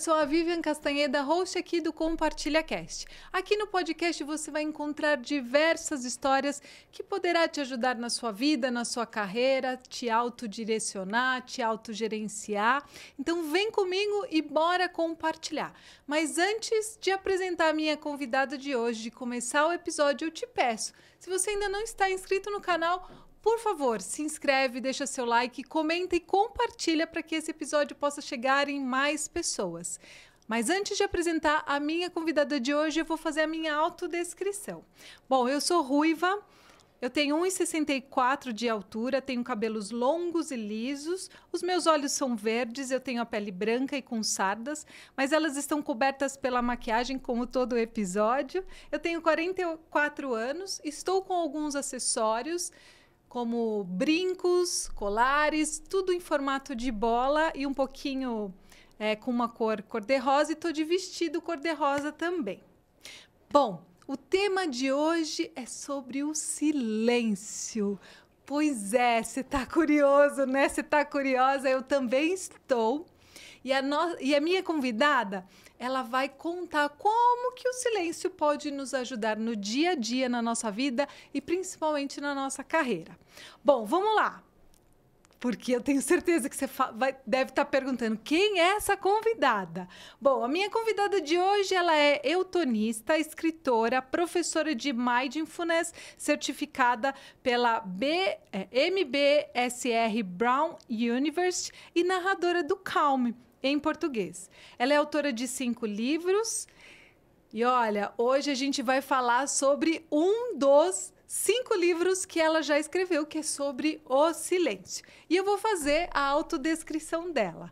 sou a Vivian Castanheda, host aqui do Compartilha Cast. Aqui no podcast você vai encontrar diversas histórias que poderá te ajudar na sua vida, na sua carreira, te autodirecionar, te autogerenciar. Então vem comigo e bora compartilhar. Mas antes de apresentar a minha convidada de hoje, de começar o episódio, eu te peço, se você ainda não está inscrito no canal, por favor, se inscreve, deixa seu like, comenta e compartilha para que esse episódio possa chegar em mais pessoas. Mas antes de apresentar a minha convidada de hoje, eu vou fazer a minha autodescrição. Bom, eu sou ruiva, eu tenho 1,64 de altura, tenho cabelos longos e lisos, os meus olhos são verdes, eu tenho a pele branca e com sardas, mas elas estão cobertas pela maquiagem, como todo o episódio. Eu tenho 44 anos, estou com alguns acessórios, como brincos, colares, tudo em formato de bola e um pouquinho com uma cor-de-rosa, e estou de vestido cor-de-rosa também. Bom, o tema de hoje é sobre o silêncio. Pois é, você está curioso, né? Você está curiosa? Eu também estou. E a minha convidada, ela vai contar como que o silêncio pode nos ajudar no dia a dia, na nossa vida e principalmente na nossa carreira. Bom, vamos lá. Porque eu tenho certeza que você deve estar perguntando, quem é essa convidada? Bom, a minha convidada de hoje, ela é eutonista, escritora, professora de Mindfulness, certificada pela MBSR Brown University e narradora do Calm, em português. Ela é autora de 5 livros. E olha, hoje a gente vai falar sobre um dos 5 livros que ela já escreveu, que é sobre o silêncio. E eu vou fazer a autodescrição dela.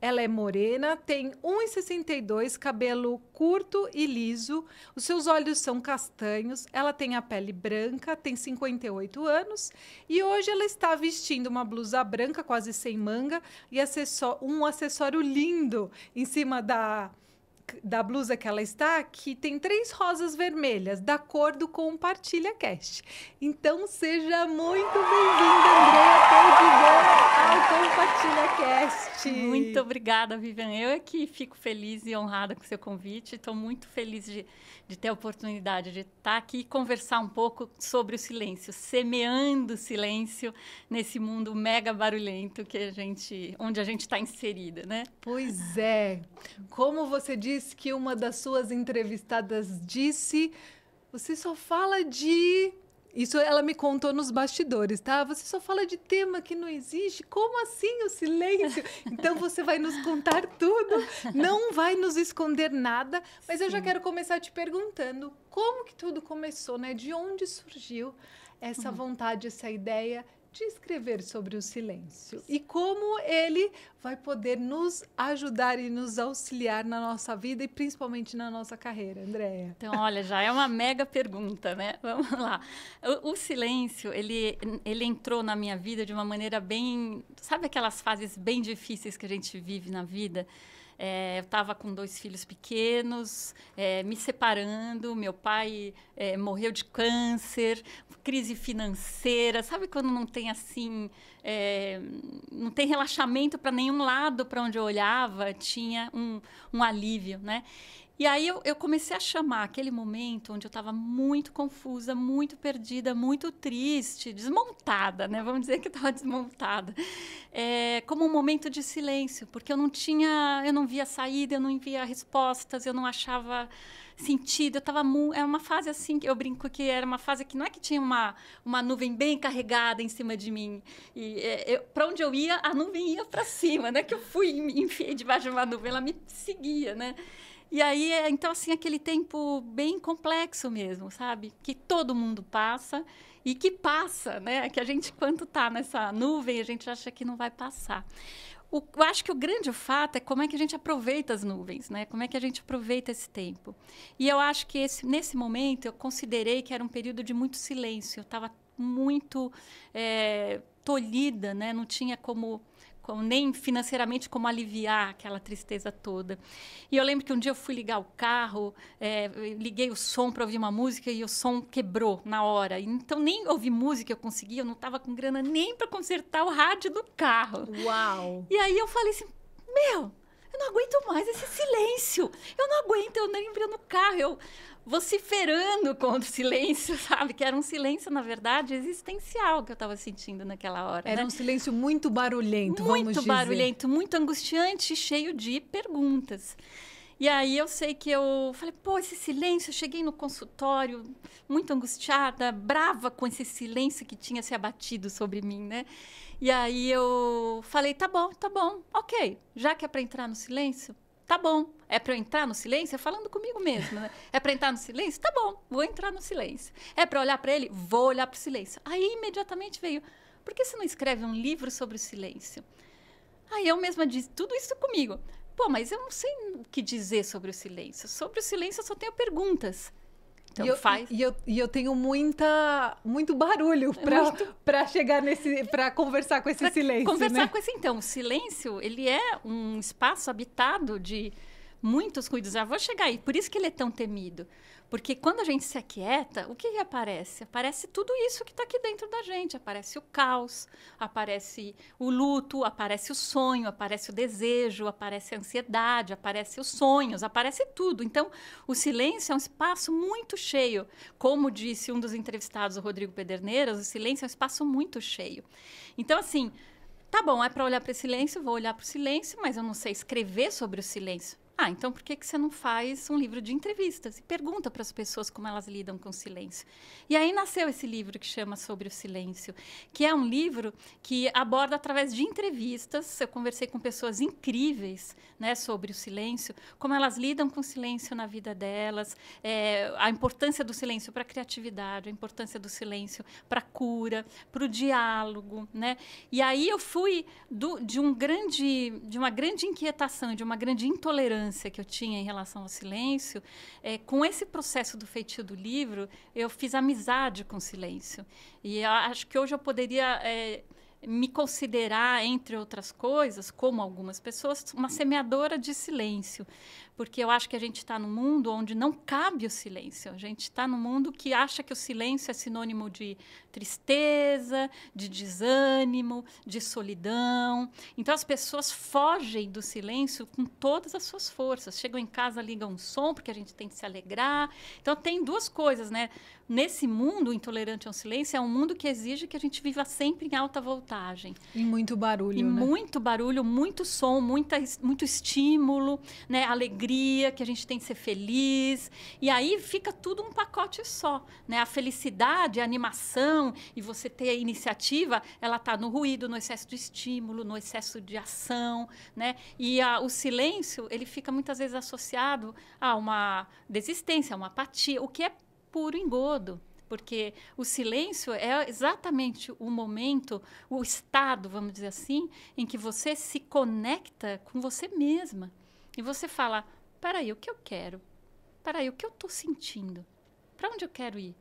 Ela é morena, tem 1,62, cabelo curto e liso, os seus olhos são castanhos, ela tem a pele branca, tem 58 anos e hoje ela está vestindo uma blusa branca, quase sem manga, e um acessório lindo em cima da blusa que ela está, que tem 3 rosas vermelhas, da cor do Compartilha Cast. Então, seja muito bem-vinda, Andréa Perdigão, ao Compartilha Cast. Muito obrigada, Vivian. Eu é que fico feliz e honrada com o seu convite. Estou muito feliz de ter a oportunidade de estar aqui e conversar um pouco sobre o silêncio, semeando o silêncio nesse mundo mega barulhento onde a gente está inserida, né? Pois é. Como você disse que uma das suas entrevistadas disse, você só fala de... Isso ela me contou nos bastidores, tá? Você só fala de tema que não existe. Como assim o silêncio? Então você vai nos contar tudo, não vai nos esconder nada. Mas Sim. Eu já quero começar te perguntando como que tudo começou, né? De onde surgiu essa vontade, essa ideia de escrever sobre o silêncio e como ele vai poder nos ajudar e nos auxiliar na nossa vida e principalmente na nossa carreira, Andréa. Então, olha, já é uma mega pergunta, né? Vamos lá. O silêncio, ele entrou na minha vida de uma maneira bem... Sabe aquelas fases bem difíceis que a gente vive na vida? Eu estava com 2 filhos pequenos, me separando, meu pai morreu de câncer, crise financeira, sabe quando não tem assim, não tem relaxamento para nenhum lado, para onde eu olhava, tinha um alívio, né? E aí eu comecei a chamar aquele momento onde eu estava muito confusa, muito perdida, muito triste, desmontada, né? Vamos dizer que eu estava desmontada. Como um momento de silêncio, porque eu não via saída, eu não via respostas, eu não achava sentido. É uma fase assim, que eu brinco que era uma fase que não é que tinha uma nuvem bem carregada em cima de mim. E para onde eu ia, a nuvem ia para cima, né? Que eu fui e me enfiei debaixo de uma nuvem, ela me seguia, né? E aí, então, assim, aquele tempo bem complexo mesmo, sabe? Que todo mundo passa e que passa, né? Que a gente, quando está nessa nuvem, a gente acha que não vai passar. Eu acho que o grande fato é como é que a gente aproveita as nuvens, né? Como é que a gente aproveita esse tempo. E eu acho que nesse momento eu considerei que era um período de muito silêncio. Eu estava muito tolhida, né? Não tinha como nem financeiramente como aliviar aquela tristeza toda. E eu lembro que um dia eu fui ligar o carro, liguei o som para ouvir uma música e o som quebrou na hora. Então, nem ouvir música eu conseguia, eu não estava com grana nem para consertar o rádio do carro. Uau! E aí eu falei assim, eu não aguento mais esse silêncio. Eu não aguento, eu lembro no carro, eu vociferando contra o silêncio, sabe? Que era um silêncio, na verdade, existencial que eu estava sentindo naquela hora. Era, né, um silêncio muito barulhento, vamos dizer. Muito barulhento, muito angustiante, cheio de perguntas. E aí eu sei que eu falei, pô, esse silêncio, eu cheguei no consultório muito angustiada, brava com esse silêncio que tinha se abatido sobre mim, né? E aí eu falei, tá bom, ok, já que é para entrar no silêncio, tá bom. É para eu entrar no silêncio? É falando comigo mesmo, né? É para entrar no silêncio? Tá bom, vou entrar no silêncio. É para olhar para ele? Vou olhar para o silêncio. Aí imediatamente veio, por que você não escreve um livro sobre o silêncio? Aí eu mesma disse tudo isso comigo. Pô, mas eu não sei o que dizer sobre o silêncio. Sobre o silêncio eu só tenho perguntas. Então faz. E eu tenho muito barulho para chegar para conversar com esse silêncio. Conversar, né? com esse, então. O silêncio, ele é um espaço habitado de muitos ruídos. Já vou chegar aí. Por isso que ele é tão temido. Porque quando a gente se aquieta, o que aparece? Aparece tudo isso que está aqui dentro da gente. Aparece o caos, aparece o luto, aparece o sonho, aparece o desejo, aparece a ansiedade, aparece os sonhos, aparece tudo. Então, o silêncio é um espaço muito cheio. Como disse um dos entrevistados, o Rodrigo Pederneiras, o silêncio é um espaço muito cheio. Então, assim, tá bom, é para olhar para o silêncio, vou olhar para o silêncio, mas eu não sei escrever sobre o silêncio. Ah, então por que você não faz um livro de entrevistas? E pergunta para as pessoas como elas lidam com o silêncio. E aí nasceu esse livro que chama Sobre o Silêncio, que é um livro que aborda através de entrevistas. Eu conversei com pessoas incríveis, né, sobre o silêncio, como elas lidam com o silêncio na vida delas, a importância do silêncio para a criatividade, a importância do silêncio para a cura, para o diálogo, né? E aí eu fui de uma grande inquietação, de uma grande intolerância que eu tinha em relação ao silêncio, com esse processo do feitio do livro, eu fiz amizade com o silêncio. E eu acho que hoje eu poderia me considerar, entre outras coisas, como algumas pessoas, uma semeadora de silêncio. Porque eu acho que a gente está num mundo onde não cabe o silêncio. A gente está num mundo que acha que o silêncio é sinônimo de tristeza, de desânimo, de solidão. Então, as pessoas fogem do silêncio com todas as suas forças. Chegam em casa, ligam um som, porque a gente tem que se alegrar. Então, tem duas coisas, né? Nesse mundo intolerante ao silêncio, é um mundo que exige que a gente viva sempre em alta voltagem. E muito barulho, e né? Muito barulho, muito som, muito estímulo, né? Alegria, que a gente tem que ser feliz. E aí fica tudo um pacote só, né? A felicidade, a animação e você ter a iniciativa, ela está no ruído, no excesso de estímulo, no excesso de ação, né? E o silêncio, ele fica muitas vezes associado a uma desistência, a uma apatia, o que é puro engodo. Porque o silêncio é exatamente o momento, o estado, vamos dizer assim, em que você se conecta com você mesma. E você fala, peraí, o que eu quero? Peraí, o que eu estou sentindo? Para onde eu quero ir?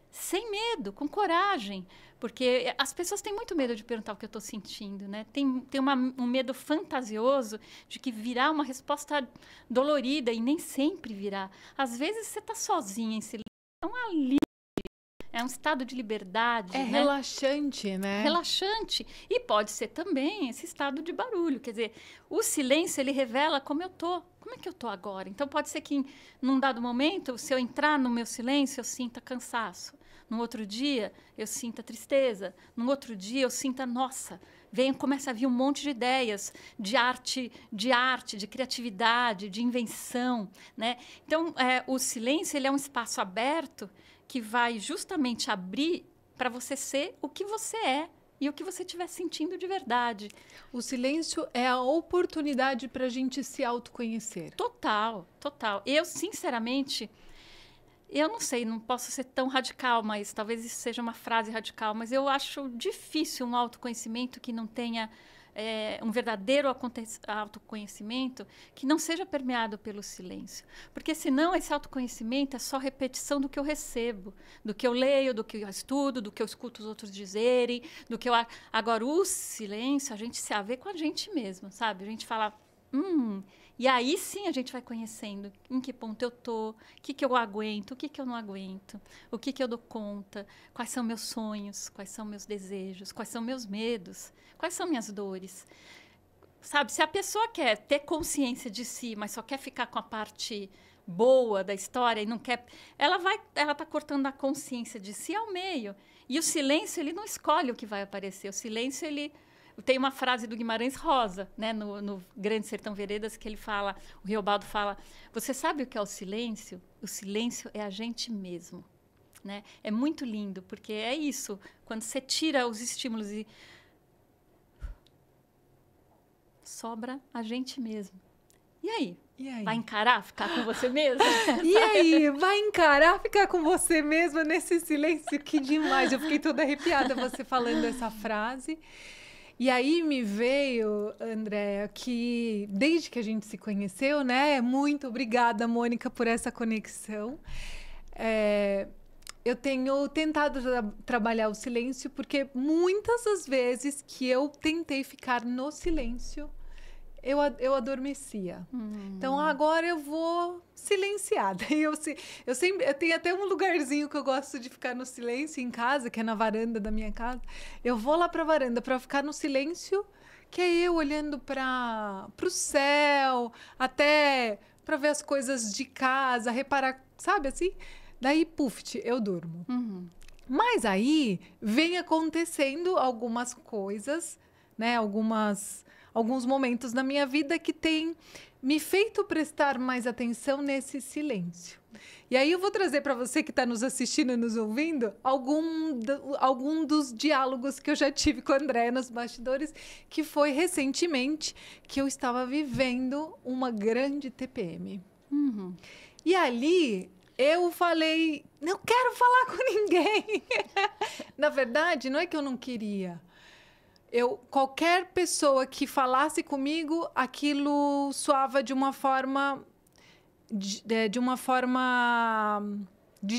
Sem medo, com coragem. Porque as pessoas têm muito medo de perguntar o que eu estou sentindo, né? Tem um medo fantasioso de que virá uma resposta dolorida e nem sempre virá. Às vezes você está sozinha em silêncio, é um alívio. É um estado de liberdade. É, né? Relaxante, né? Relaxante. E pode ser também esse estado de barulho. Quer dizer, o silêncio, ele revela como eu tô. Como é que eu tô agora? Então, pode ser que, num dado momento, se eu entrar no meu silêncio, eu sinta cansaço. No outro dia, eu sinta tristeza. No outro dia, eu sinta, nossa, começa a vir um monte de ideias de arte, de criatividade, de invenção, né? Então, o silêncio, ele é um espaço aberto que vai justamente abrir para você ser o que você é e o que você estiver sentindo de verdade. O silêncio é a oportunidade para a gente se autoconhecer. Total, total. Eu, sinceramente, eu não sei, não posso ser tão radical, mas talvez isso seja uma frase radical, mas eu acho difícil um autoconhecimento que não tenha um verdadeiro autoconhecimento que não seja permeado pelo silêncio. Porque senão esse autoconhecimento é só repetição do que eu recebo, do que eu leio, do que eu estudo, do que eu escuto os outros dizerem, do que eu... Agora, o silêncio, a gente se vê com a gente mesmo, sabe? A gente fala... E aí sim a gente vai conhecendo em que ponto eu tô, o que eu aguento, o que eu não aguento, o que eu dou conta, quais são meus sonhos, quais são meus desejos, quais são meus medos, quais são minhas dores. sabe, se a pessoa quer ter consciência de si, mas só quer ficar com a parte boa da história e não quer, ela tá cortando a consciência de si ao meio. E o silêncio, ele não escolhe o que vai aparecer. O silêncio, ele... Tem uma frase do Guimarães Rosa, né, no Grande Sertão Veredas, que ele fala, o Riobaldo fala, você sabe o que é o silêncio? O silêncio é a gente mesmo. Né? É muito lindo, porque é isso. Quando você tira os estímulos e sobra a gente mesmo. E aí? Vai encarar ficar com você mesmo? E aí? Vai encarar ficar com você mesma nesse silêncio? Que demais! Eu fiquei toda arrepiada você falando essa frase. E aí me veio, Andréa, que desde que a gente se conheceu, né? Muito obrigada, Mônica, por essa conexão. Eu tenho tentado trabalhar o silêncio porque muitas das vezes que eu tentei ficar no silêncio, eu adormecia. Então, agora eu vou silenciada. Eu tenho até um lugarzinho que eu gosto de ficar no silêncio em casa, que é na varanda da minha casa. Eu vou lá para a varanda para ficar no silêncio, que é eu olhando para o céu, até para ver as coisas de casa, reparar, sabe assim? Daí, puf, eu durmo. Mas aí vem acontecendo algumas coisas, né? Alguns momentos na minha vida que tem me feito prestar mais atenção nesse silêncio. E aí eu vou trazer para você que está nos assistindo e nos ouvindo algum dos diálogos que eu já tive com a Andréa nos bastidores, que foi recentemente que eu estava vivendo uma grande TPM. E ali eu falei, não quero falar com ninguém. Na verdade, não é que eu não queria. Qualquer pessoa que falasse comigo, aquilo soava de uma forma de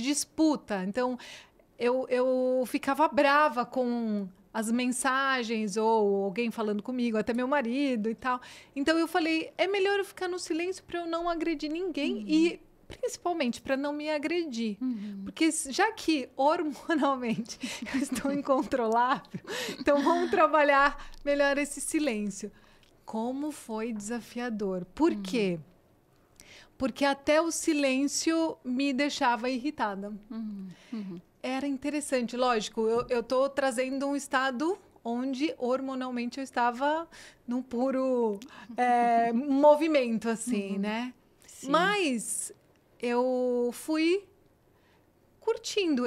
disputa. Então, eu ficava brava com as mensagens ou alguém falando comigo, até meu marido e tal. Então, eu falei, é melhor eu ficar no silêncio para eu não agredir ninguém e principalmente para não me agredir. Porque já que hormonalmente eu estou incontrolável, então vamos trabalhar melhor esse silêncio. Como foi desafiador. Por quê? Porque até o silêncio me deixava irritada. Era interessante, lógico, eu estou trazendo um estado onde hormonalmente eu estava num puro movimento, assim, né? Sim. Mas eu fui curtindo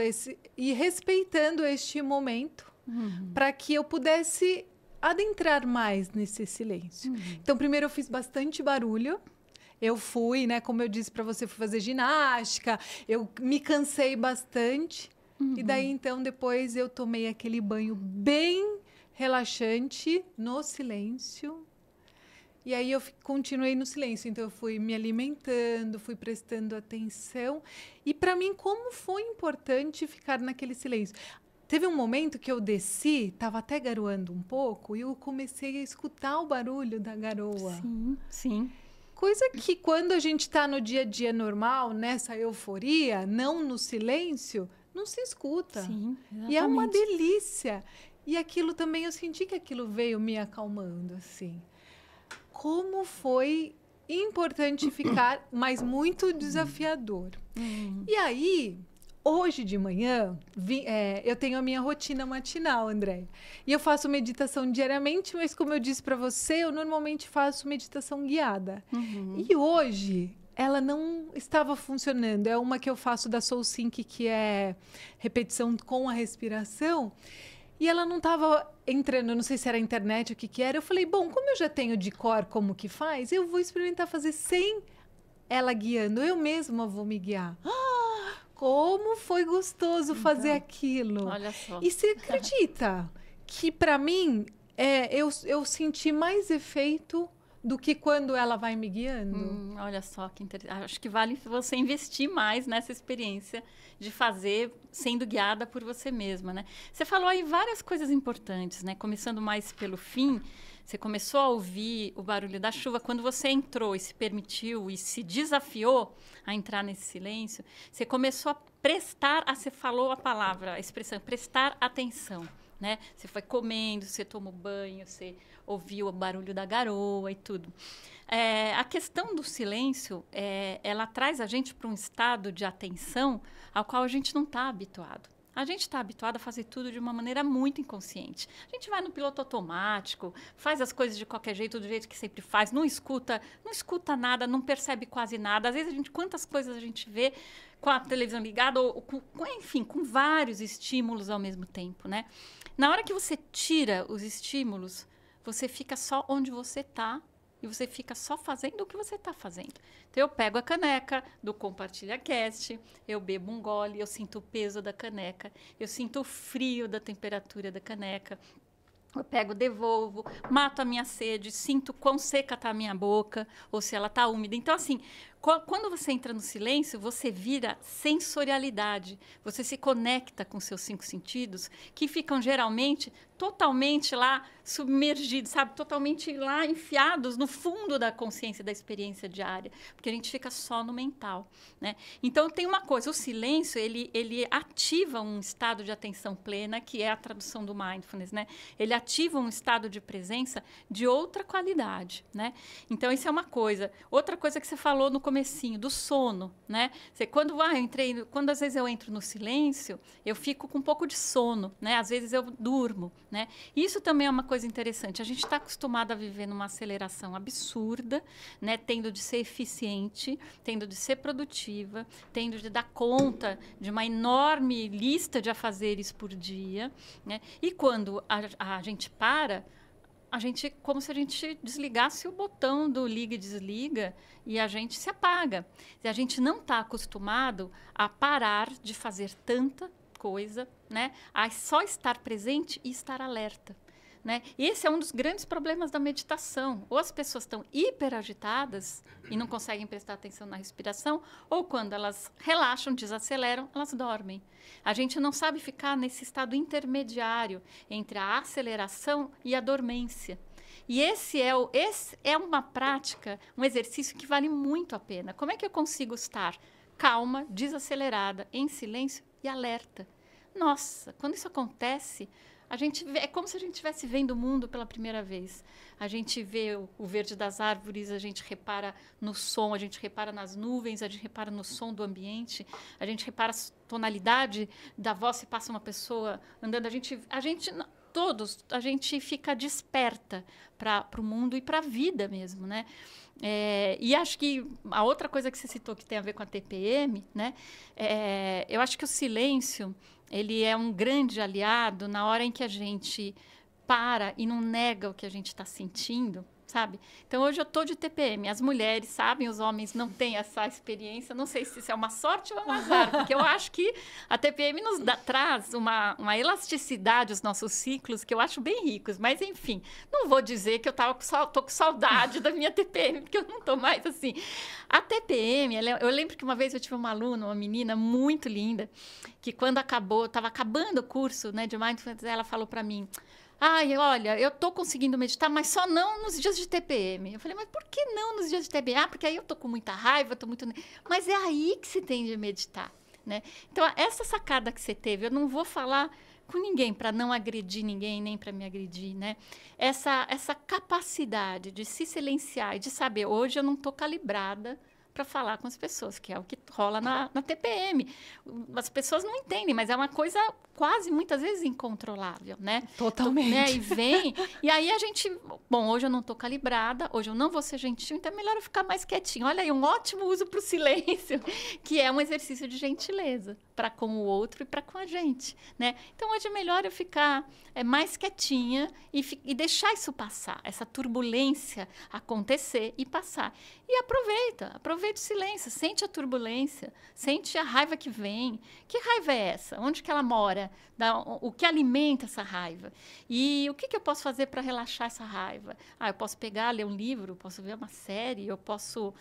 e respeitando este momento para que eu pudesse adentrar mais nesse silêncio. Então, primeiro eu fiz bastante barulho. Eu fui, né? Como eu disse para você, fui fazer ginástica. Eu me cansei bastante. E daí, então, depois eu tomei aquele banho bem relaxante no silêncio. E aí eu continuei no silêncio, então eu fui me alimentando, fui prestando atenção. E para mim, como foi importante ficar naquele silêncio. Teve um momento que eu desci, estava até garoando um pouco, e eu comecei a escutar o barulho da garoa. Sim, sim. Coisa que quando a gente está no dia a dia normal, nessa euforia, não no silêncio, não se escuta. Sim, exatamente. E é uma delícia. E aquilo também, eu senti que aquilo veio me acalmando, assim. Como foi importante ficar, mas muito desafiador. E aí, hoje de manhã, eu tenho a minha rotina matinal, Andréia. E eu faço meditação diariamente, mas como eu disse para você, eu normalmente faço meditação guiada. E hoje, ela não estava funcionando. É uma que eu faço da Soul Sync, que é repetição com a respiração. E ela não estava entrando, não sei se era a internet, o que era. Eu falei, bom, como eu já tenho de cor como que faz, eu vou experimentar fazer sem ela guiando. Eu mesma vou me guiar. Como foi gostoso fazer aquilo. Olha só. E você acredita que, para mim, eu senti mais efeito do que quando ela vai me guiando? Olha só que interessante. Acho que vale você investir mais nessa experiência de fazer sendo guiada por você mesma, né? Você falou aí várias coisas importantes, né? Começando mais pelo fim, você começou a ouvir o barulho da chuva. Quando você entrou e se permitiu e se desafiou a entrar nesse silêncio, você começou a prestar, você falou a palavra, a expressão, prestar atenção. né? Você foi comendo, você tomou banho, você ouviu o barulho da garoa e tudo. A questão do silêncio, ela traz a gente para um estado de atenção ao qual a gente não está habituado. A gente está habituado a fazer tudo de uma maneira muito inconsciente. A gente vai no piloto automático, faz as coisas de qualquer jeito, do jeito que sempre faz, não escuta nada, não percebe quase nada. Às vezes, quantas coisas a gente vê com a televisão ligada, ou enfim, com vários estímulos ao mesmo tempo, né? Na hora que você tira os estímulos, você fica só onde você está e você fica só fazendo o que você está fazendo. Então, eu pego a caneca do Compartilha Cast, eu bebo um gole, eu sinto o peso da caneca, eu sinto o frio da temperatura da caneca, eu pego, devolvo, mato a minha sede, sinto quão seca está a minha boca, ou se ela está úmida. Então, assim, quando você entra no silêncio, você vira sensorialidade. Você se conecta com seus 5 sentidos, que ficam geralmente totalmente lá submergidos, sabe? Totalmente lá enfiados no fundo da consciência, da experiência diária. Porque a gente fica só no mental, né? Então, tem uma coisa, o silêncio, ele ativa um estado de atenção plena, que é a tradução do mindfulness, né? Ele ativa um estado de presença de outra qualidade, né? Então, isso é uma coisa. Outra coisa que você falou no comecinho, do sono, né? Quando às vezes eu entro no silêncio, eu fico com um pouco de sono, né? Às vezes eu durmo, né? Isso também é uma coisa interessante. A gente está acostumado a viver numa aceleração absurda, né? Tendo de ser eficiente, tendo de ser produtiva, tendo de dar conta de uma enorme lista de afazeres por dia, né? E quando a gente para, como se a gente desligasse o botão do liga e desliga e a gente se apaga. E a gente não está acostumado a parar de fazer tanta coisa, né? A só estar presente e estar alerta, né? Esse é um dos grandes problemas da meditação. Ou as pessoas estão hiperagitadas e não conseguem prestar atenção na respiração, ou quando elas relaxam, desaceleram, elas dormem. A gente não sabe ficar nesse estado intermediário entre a aceleração e a dormência. E esse é uma prática, um exercício que vale muito a pena. Como é que eu consigo estar calma, desacelerada, em silêncio e alerta? Nossa, quando isso acontece, é como se a gente estivesse vendo o mundo pela primeira vez. A gente vê o verde das árvores, a gente repara no som, a gente repara nas nuvens, a gente repara no som do ambiente, a gente repara a tonalidade da voz se passa uma pessoa andando. A gente fica desperta para o mundo e para a vida mesmo, né? E acho que a outra coisa que você citou que tem a ver com a TPM, né? Eu acho que o silêncio ele é um grande aliado na hora em que a gente para e não nega o que a gente está sentindo, sabe? Então, hoje eu estou de TPM. As mulheres sabem, os homens não têm essa experiência. Não sei se isso é uma sorte ou um azar, porque eu acho que a TPM traz uma elasticidade aos nossos ciclos que eu acho bem ricos. Mas, enfim, não vou dizer que eu tô com saudade da minha TPM, porque eu não estou mais assim. A TPM, eu lembro que uma vez eu tive uma aluna, uma menina muito linda, que quando estava acabando o curso, né, de Mindfulness, ela falou para mim: ai, olha, eu tô conseguindo meditar, mas só não nos dias de TPM. Eu falei, mas por que não nos dias de TPM? Ah, porque aí eu tô com muita raiva, tô muito... Mas é aí que se tem de meditar, né? Então, essa sacada que você teve, eu não vou falar com ninguém para não agredir ninguém, nem para me agredir, né? Essa capacidade de se silenciar e de saber, hoje eu não tô calibrada para falar com as pessoas, que é o que rola na TPM. As pessoas não entendem, mas é uma coisa quase, muitas vezes, incontrolável, né? Totalmente. Né? E vem, e aí a gente... Bom, hoje eu não estou calibrada, hoje eu não vou ser gentil, então é melhor eu ficar mais quietinho. Olha aí, um ótimo uso para o silêncio, que é um exercício de gentileza para com o outro e para com a gente, né? Então, hoje é melhor eu ficar mais quietinha e deixar isso passar, essa turbulência acontecer e passar. E aproveita o silêncio, sente a turbulência, sente a raiva que vem. Que raiva é essa? Onde que ela mora? O que alimenta essa raiva? E o que eu posso fazer para relaxar essa raiva? Eu posso pegar, ler um livro, posso ver uma série, eu posso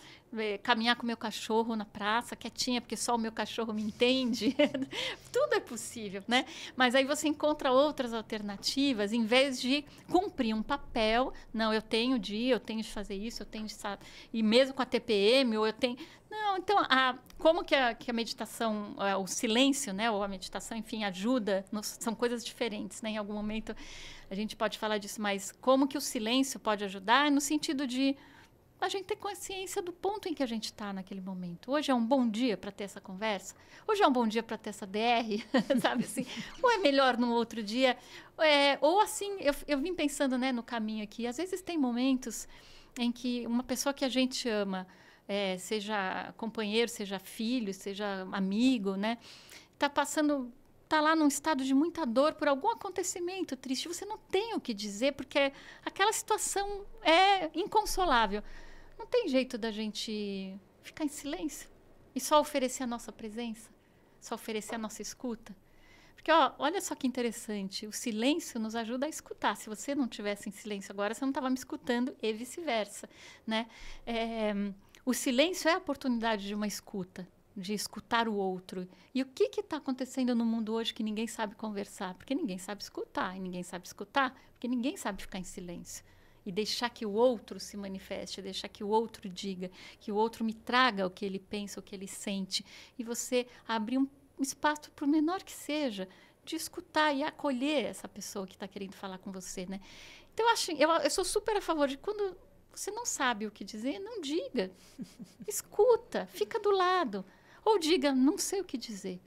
caminhar com o meu cachorro na praça, quietinha, porque só o meu cachorro me entende. Tudo é possível, né? Mas aí você encontra outras alternativas, em vez de cumprir um papel. Não, eu tenho eu tenho de fazer isso, eu tenho de... E mesmo com a TPM, ou eu tenho... Não, então, como que a meditação, o silêncio, né? Ou a meditação, enfim, ajuda, são coisas diferentes, né? Em algum momento a gente pode falar disso, mas como que o silêncio pode ajudar no sentido de a gente ter consciência do ponto em que a gente está naquele momento. Hoje é um bom dia para ter essa conversa? Hoje é um bom dia para ter essa DR? Sabe assim? Ou é melhor no outro dia? Ou assim, eu vim pensando, né, no caminho aqui. Às vezes tem momentos em que uma pessoa que a gente ama, seja companheiro, seja filho, seja amigo, né, está lá num estado de muita dor por algum acontecimento triste. Você não tem o que dizer, porque aquela situação é inconsolável. Não tem jeito da gente ficar em silêncio e só oferecer a nossa presença, só oferecer a nossa escuta. Porque, olha só que interessante, o silêncio nos ajuda a escutar. Se você não estivesse em silêncio agora, você não estava me escutando e vice-versa, né? O silêncio é a oportunidade de uma escuta, de escutar o outro. E o que está acontecendo no mundo hoje que ninguém sabe conversar? Porque ninguém sabe escutar. E ninguém sabe escutar porque ninguém sabe ficar em silêncio. E deixar que o outro se manifeste, deixar que o outro diga, que o outro me traga o que ele pensa, o que ele sente. E você abrir um espaço, por menor que seja, de escutar e acolher essa pessoa que está querendo falar com você, né? Então, eu sou super a favor de quando você não sabe o que dizer, não diga. Escuta, fica do lado. Ou diga, não sei o que dizer.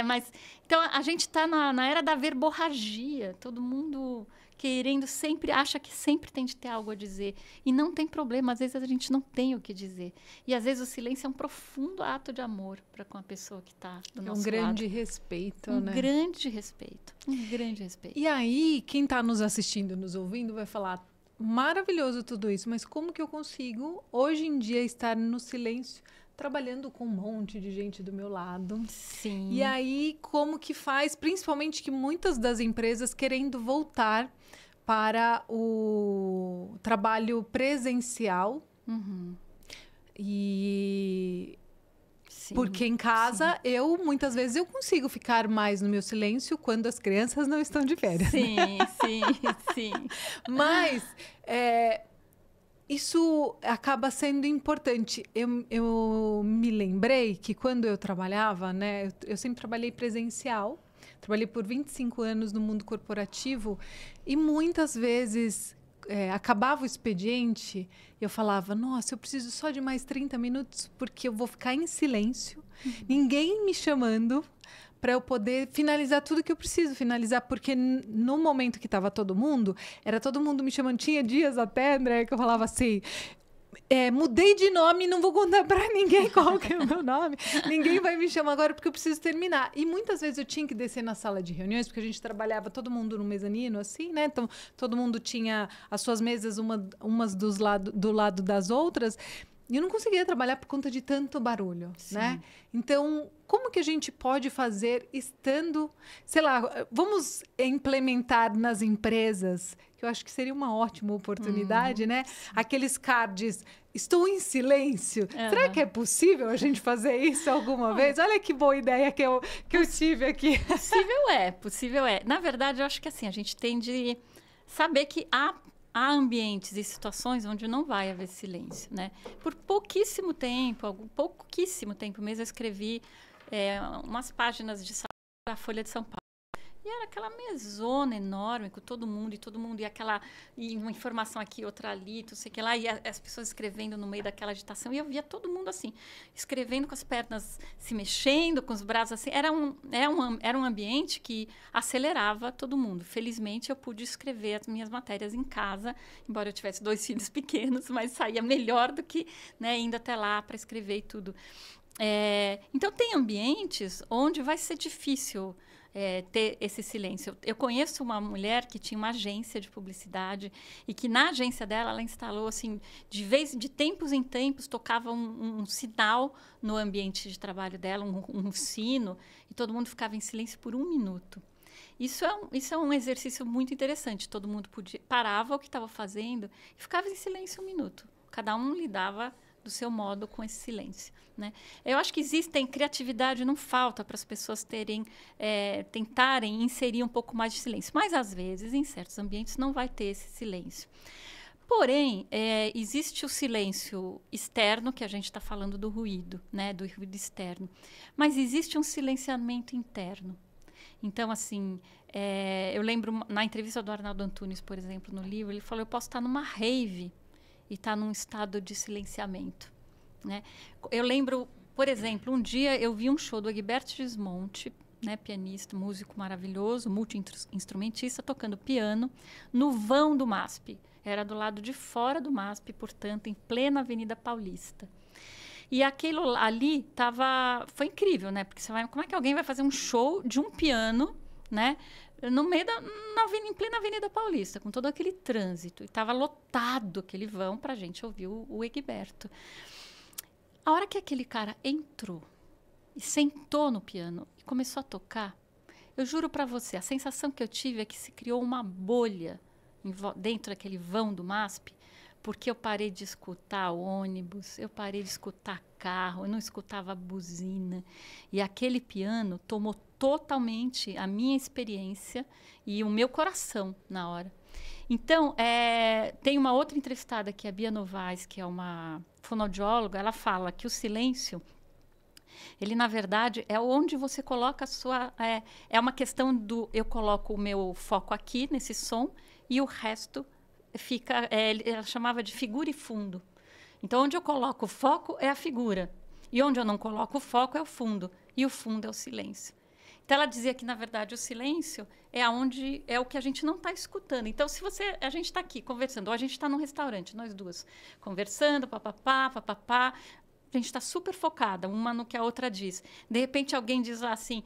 Mas, então, a gente está na era da verborragia. Todo mundo querendo sempre, acha que sempre tem de ter algo a dizer. E não tem problema, às vezes a gente não tem o que dizer. E às vezes o silêncio é um profundo ato de amor para com a pessoa que está do nosso lado. Um grande respeito, né? Um grande respeito. Um grande respeito. E aí, quem está nos assistindo, nos ouvindo, vai falar, maravilhoso tudo isso, mas como que eu consigo, hoje em dia, estar no silêncio, trabalhando com um monte de gente do meu lado? Sim. E aí, como que faz, principalmente que muitas das empresas querendo voltar para o trabalho presencial. Uhum. E... Sim, porque em casa, muitas vezes, eu consigo ficar mais no meu silêncio quando as crianças não estão de férias. Sim, sim, sim. Mas isso acaba sendo importante. Eu me lembrei que quando eu trabalhava, né, eu sempre trabalhei presencial. Trabalhei por 25 anos no mundo corporativo e muitas vezes acabava o expediente e eu falava, nossa, eu preciso só de mais 30 minutos porque eu vou ficar em silêncio, ninguém me chamando para eu poder finalizar tudo que eu preciso finalizar, porque no momento que estava todo mundo, era todo mundo me chamando, tinha dias até, André, que eu falava assim... mudei de nome, não vou contar para ninguém qual que é o meu nome. Ninguém vai me chamar agora porque eu preciso terminar. E muitas vezes eu tinha que descer na sala de reuniões, porque a gente trabalhava todo mundo no mezanino, assim, né? Então, todo mundo tinha as suas mesas umas do lado das outras. E eu não conseguia trabalhar por conta de tanto barulho, Sim. né? Então, como que a gente pode fazer estando... Sei lá, vamos implementar nas empresas, que eu acho que seria uma ótima oportunidade, né? Aqueles cards, estou em silêncio. Será que é possível a gente fazer isso alguma vez? Olha que boa ideia que eu tive aqui. Possível é. Na verdade, eu acho que assim, a gente tem de saber que há ambientes e situações onde não vai haver silêncio, né? Por pouquíssimo tempo mesmo, eu escrevi umas páginas de saúde da Folha de São Paulo. E era aquela mesona enorme com todo mundo, e uma informação aqui, outra ali, não sei o que lá, e as pessoas escrevendo no meio daquela agitação, e eu via todo mundo assim, escrevendo com as pernas se mexendo, com os braços assim. Era um ambiente que acelerava todo mundo. Felizmente, eu pude escrever as minhas matérias em casa, embora eu tivesse 2 filhos pequenos, mas saía melhor do que, né, indo até lá para escrever e tudo. Então, tem ambientes onde vai ser difícil ter esse silêncio. Eu conheço uma mulher que tinha uma agência de publicidade e que na agência dela, ela instalou assim, de tempos em tempos, tocava um sinal no ambiente de trabalho dela, um sino, e todo mundo ficava em silêncio por 1 minuto. Isso é um exercício muito interessante. Todo mundo parava o que estava fazendo e ficava em silêncio 1 minuto. Cada um lidava do seu modo com esse silêncio, né? Eu acho que criatividade não falta para as pessoas tentarem inserir um pouco mais de silêncio, mas às vezes em certos ambientes não vai ter esse silêncio. Porém, existe o silêncio externo, que a gente está falando do ruído, né, do ruído externo, mas existe um silenciamento interno. Então, assim, eu lembro na entrevista do Arnaldo Antunes, por exemplo, no livro, ele falou: eu posso estar numa rave e estar num estado de silenciamento, né? Eu lembro, por exemplo, um dia eu vi um show do Egberto Gismonti, né, pianista, músico maravilhoso, multi-instrumentista, tocando piano no vão do MASP. Era do lado de fora do MASP, portanto, em plena Avenida Paulista. E aquilo ali foi incrível, né? Porque como é que alguém vai fazer um show de um piano, né? No meio em plena Avenida Paulista, com todo aquele trânsito. E estava lotado aquele vão para a gente ouvir o Egberto. A hora que aquele cara entrou e sentou no piano e começou a tocar, eu juro para você, a sensação que eu tive é que se criou uma bolha dentro daquele vão do MASP, porque eu parei de escutar ônibus, eu parei de escutar carro, eu não escutava buzina. E aquele piano tomou totalmente a minha experiência e o meu coração na hora. Então, tem uma outra entrevistada, que é a Bia Novaes, que é uma fonoaudióloga. Ela fala que o silêncio, ele, na verdade, é onde você coloca a sua... É uma questão eu coloco o meu foco aqui, nesse som, e o resto fica... ela chamava de figura e fundo. Então, onde eu coloco o foco é a figura. E onde eu não coloco o foco é o fundo. E o fundo é o silêncio. Então, ela dizia que, na verdade, o silêncio é o que a gente não está escutando. Então, a gente está aqui conversando, ou a gente está num restaurante, nós duas, conversando, papapá, papapá. A gente está super focada, uma no que a outra diz. De repente, alguém diz lá assim: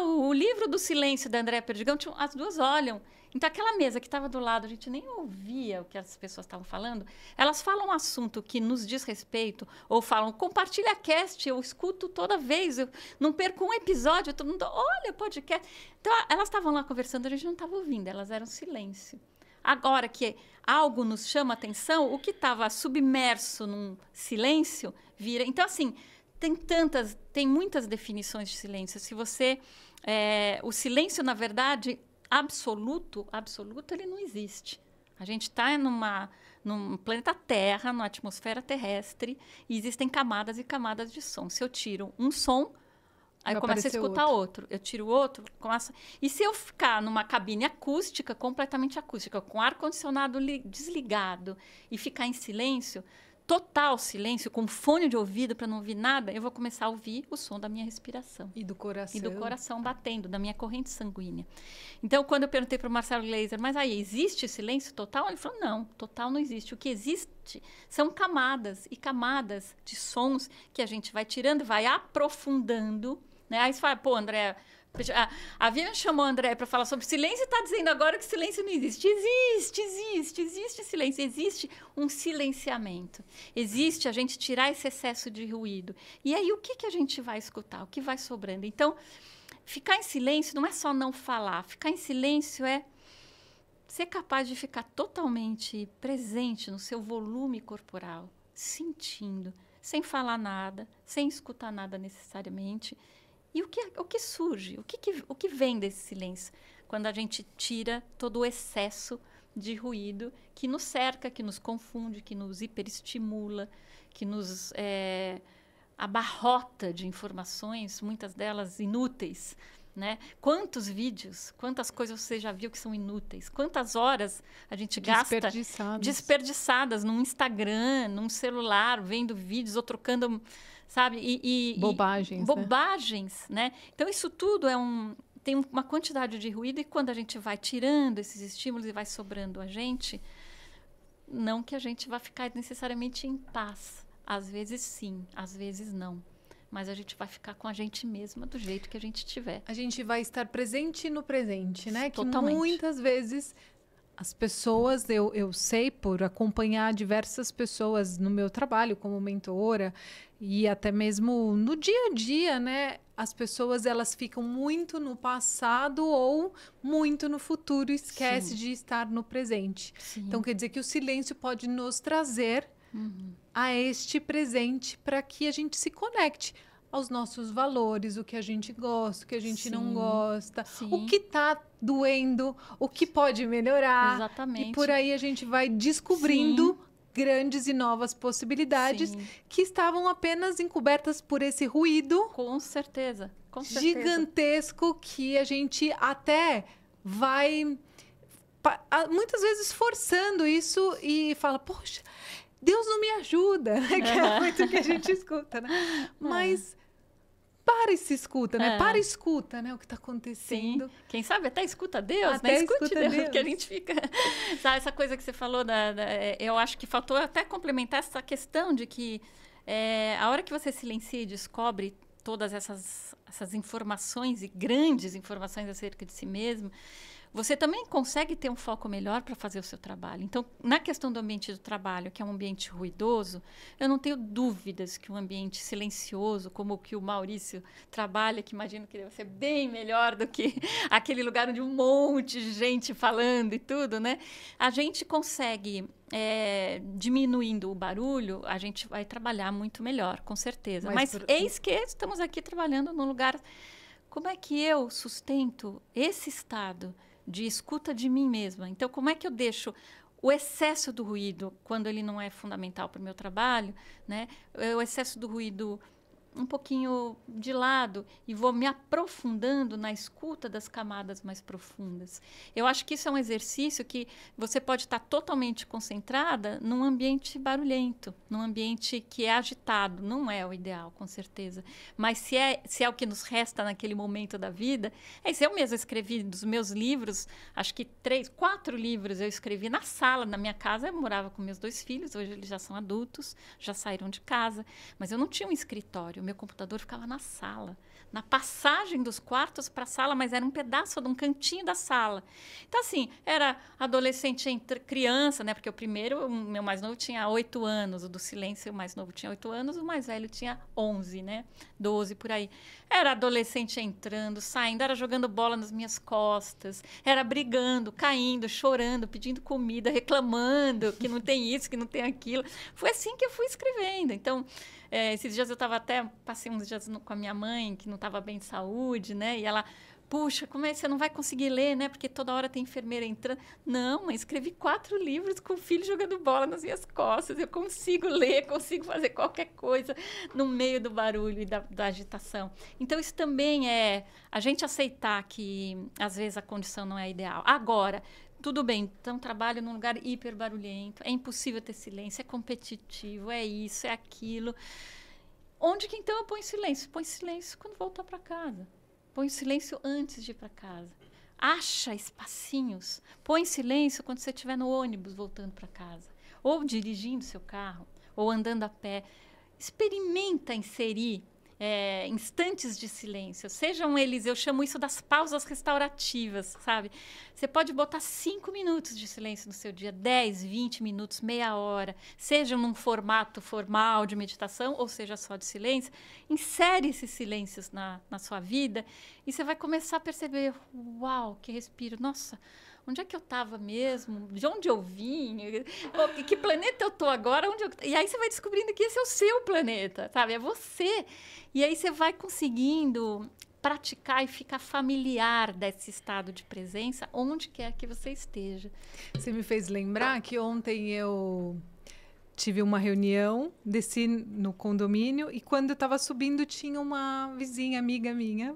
o livro do silêncio da Andréa Perdigão. As duas olham. Então, aquela mesa que estava do lado, a gente nem ouvia o que as pessoas estavam falando. Elas falam um assunto que nos diz respeito, ou falam: compartilha cast, eu escuto toda vez, eu não perco um episódio, todo mundo olha podcast. Então, elas estavam lá conversando, a gente não estava ouvindo, elas eram silêncio. Agora que algo nos chama atenção, o que estava submerso num silêncio vira... Então, assim, tem muitas definições de silêncio. O silêncio, na verdade, absoluto, ele não existe. A gente está num planeta Terra, numa atmosfera terrestre, e existem camadas e camadas de som. Se eu tiro um som, aí eu começo a escutar outro. Eu tiro outro, começo... E se eu ficar numa cabine acústica, completamente acústica, com ar-condicionado desligado, e ficar em silêncio, total silêncio, com fone de ouvido para não ouvir nada, eu vou começar a ouvir o som da minha respiração. E do coração. E do coração batendo, da minha corrente sanguínea. Então, quando eu perguntei para o Marcelo Gleiser: mas aí, existe silêncio total? Ele falou: não, total não existe. O que existe são camadas e camadas de sons que a gente vai tirando, vai aprofundando, né? Aí você fala: pô, André... A Vivian chamou a André para falar sobre silêncio e está dizendo agora que silêncio não existe. Existe silêncio. Existe um silenciamento. Existe a gente tirar esse excesso de ruído. E aí, o que a gente vai escutar? O que vai sobrando? Então, ficar em silêncio não é só não falar. Ficar em silêncio é ser capaz de ficar totalmente presente no seu volume corporal, sentindo, sem falar nada, sem escutar nada necessariamente. E o que surge? O que vem desse silêncio? Quando a gente tira todo o excesso de ruído que nos cerca, que nos confunde, que nos hiperestimula, que nos abarrota de informações, muitas delas inúteis, né? Quantos vídeos, quantas coisas você já viu que são inúteis? Quantas horas a gente gasta desperdiçadas num Instagram, num celular, vendo vídeos ou trocando... sabe? Bobagens, né? Então, isso tudo tem uma quantidade de ruído, e quando a gente vai tirando esses estímulos e vai sobrando a gente, não que a gente vá ficar necessariamente em paz. Às vezes sim, às vezes não. Mas a gente vai ficar com a gente mesma do jeito que a gente tiver. A gente vai estar presente no presente, né? Totalmente. Que muitas vezes... As pessoas, eu sei por acompanhar diversas pessoas no meu trabalho como mentora, e até mesmo no dia a dia, né? As pessoas, elas ficam muito no passado ou muito no futuro, esquece de estar no presente. Sim. Então, quer dizer que o silêncio pode nos trazer a este presente para que a gente se conecte aos nossos valores, o que a gente gosta, o que a gente não gosta, o que está doendo, o que pode melhorar. Exatamente. E por aí a gente vai descobrindo grandes e novas possibilidades que estavam apenas encobertas por esse ruído. Com certeza. Gigantesco que a gente até vai muitas vezes forçando isso e fala, poxa, Deus não me ajuda, que é muito o que a gente escuta, né? Mas para e se escuta, né? Para e escuta, né? O que está acontecendo. Sim. Quem sabe até escuta Deus, até né? Escute Deus, que a gente fica... Sabe, essa coisa que você falou, eu acho que faltou até complementar essa questão de que a hora que você silencia e descobre todas essas informações e grandes informações acerca de si mesmo, você também consegue ter um foco melhor para fazer o seu trabalho. Então, na questão do ambiente do trabalho, que é um ambiente ruidoso, eu não tenho dúvidas que um ambiente silencioso, como o que o Maurício trabalha, que imagino que deve ser bem melhor do que aquele lugar onde um monte de gente falando e tudo, né? A gente consegue, diminuindo o barulho, a gente vai trabalhar muito melhor, com certeza. Mas eis que estamos aqui trabalhando num lugar... Como é que eu sustento esse estado de escuta de mim mesma? Então, como é que eu deixo o excesso do ruído, quando ele não é fundamental para o meu trabalho, né? O excesso do ruído um pouquinho de lado e vou me aprofundando na escuta das camadas mais profundas. Eu acho que isso é um exercício que você pode estar totalmente concentrada num ambiente barulhento, num ambiente que é agitado. Não é o ideal, com certeza. Mas se é o que nos resta naquele momento da vida, isso eu mesma escrevi dos meus livros, acho que 3, 4 livros eu escrevi na sala, na minha casa. Eu morava com meus 2 filhos, hoje eles já são adultos, já saíram de casa, mas eu não tinha um escritório. Meu computador ficava na sala, na passagem dos quartos para a sala, mas era um pedaço de um cantinho da sala. Então, assim, era adolescente, criança, né? Porque o meu mais novo tinha 8 anos, o do silêncio, o mais novo tinha 8 anos, o mais velho tinha 11, né? 12, por aí. Era adolescente entrando, saindo, era jogando bola nas minhas costas, era brigando, caindo, chorando, pedindo comida, reclamando que não tem isso, que não tem aquilo. Foi assim que eu fui escrevendo. Então, esses dias eu passei uns dias com a minha mãe, que não estava bem de saúde, né? E ela, puxa, como é que você não vai conseguir ler, né? Porque toda hora tem enfermeira entrando. Não, mãe, escrevi 4 livros com o filho jogando bola nas minhas costas. Eu consigo ler, consigo fazer qualquer coisa no meio do barulho e da agitação. Então, isso também é a gente aceitar que, às vezes, a condição não é ideal. Agora, tudo bem, então trabalho num lugar hiper barulhento, é impossível ter silêncio, é competitivo, é isso, é aquilo. Onde que então eu ponho silêncio? Põe silêncio quando voltar para casa. Põe silêncio antes de ir para casa. Acha espacinhos. Põe silêncio quando você estiver no ônibus voltando para casa. Ou dirigindo seu carro, ou andando a pé. Experimenta inserir instantes de silêncio. Sejam eles, eu chamo isso das pausas restaurativas, sabe? Você pode botar 5 minutos de silêncio no seu dia, 10, 20 minutos, meia hora, seja num formato formal de meditação, ou seja só de silêncio. Insere esses silêncios na sua vida e você vai começar a perceber, uau, que respiro, nossa, onde é que eu estava mesmo? De onde eu vim? Que planeta eu estou agora? E aí você vai descobrindo que esse é o seu planeta, sabe? É você. E aí você vai conseguindo praticar e ficar familiar desse estado de presença, onde quer que você esteja. Você me fez lembrar que ontem eu tive uma reunião, desci no condomínio e quando eu estava subindo tinha uma vizinha, amiga minha.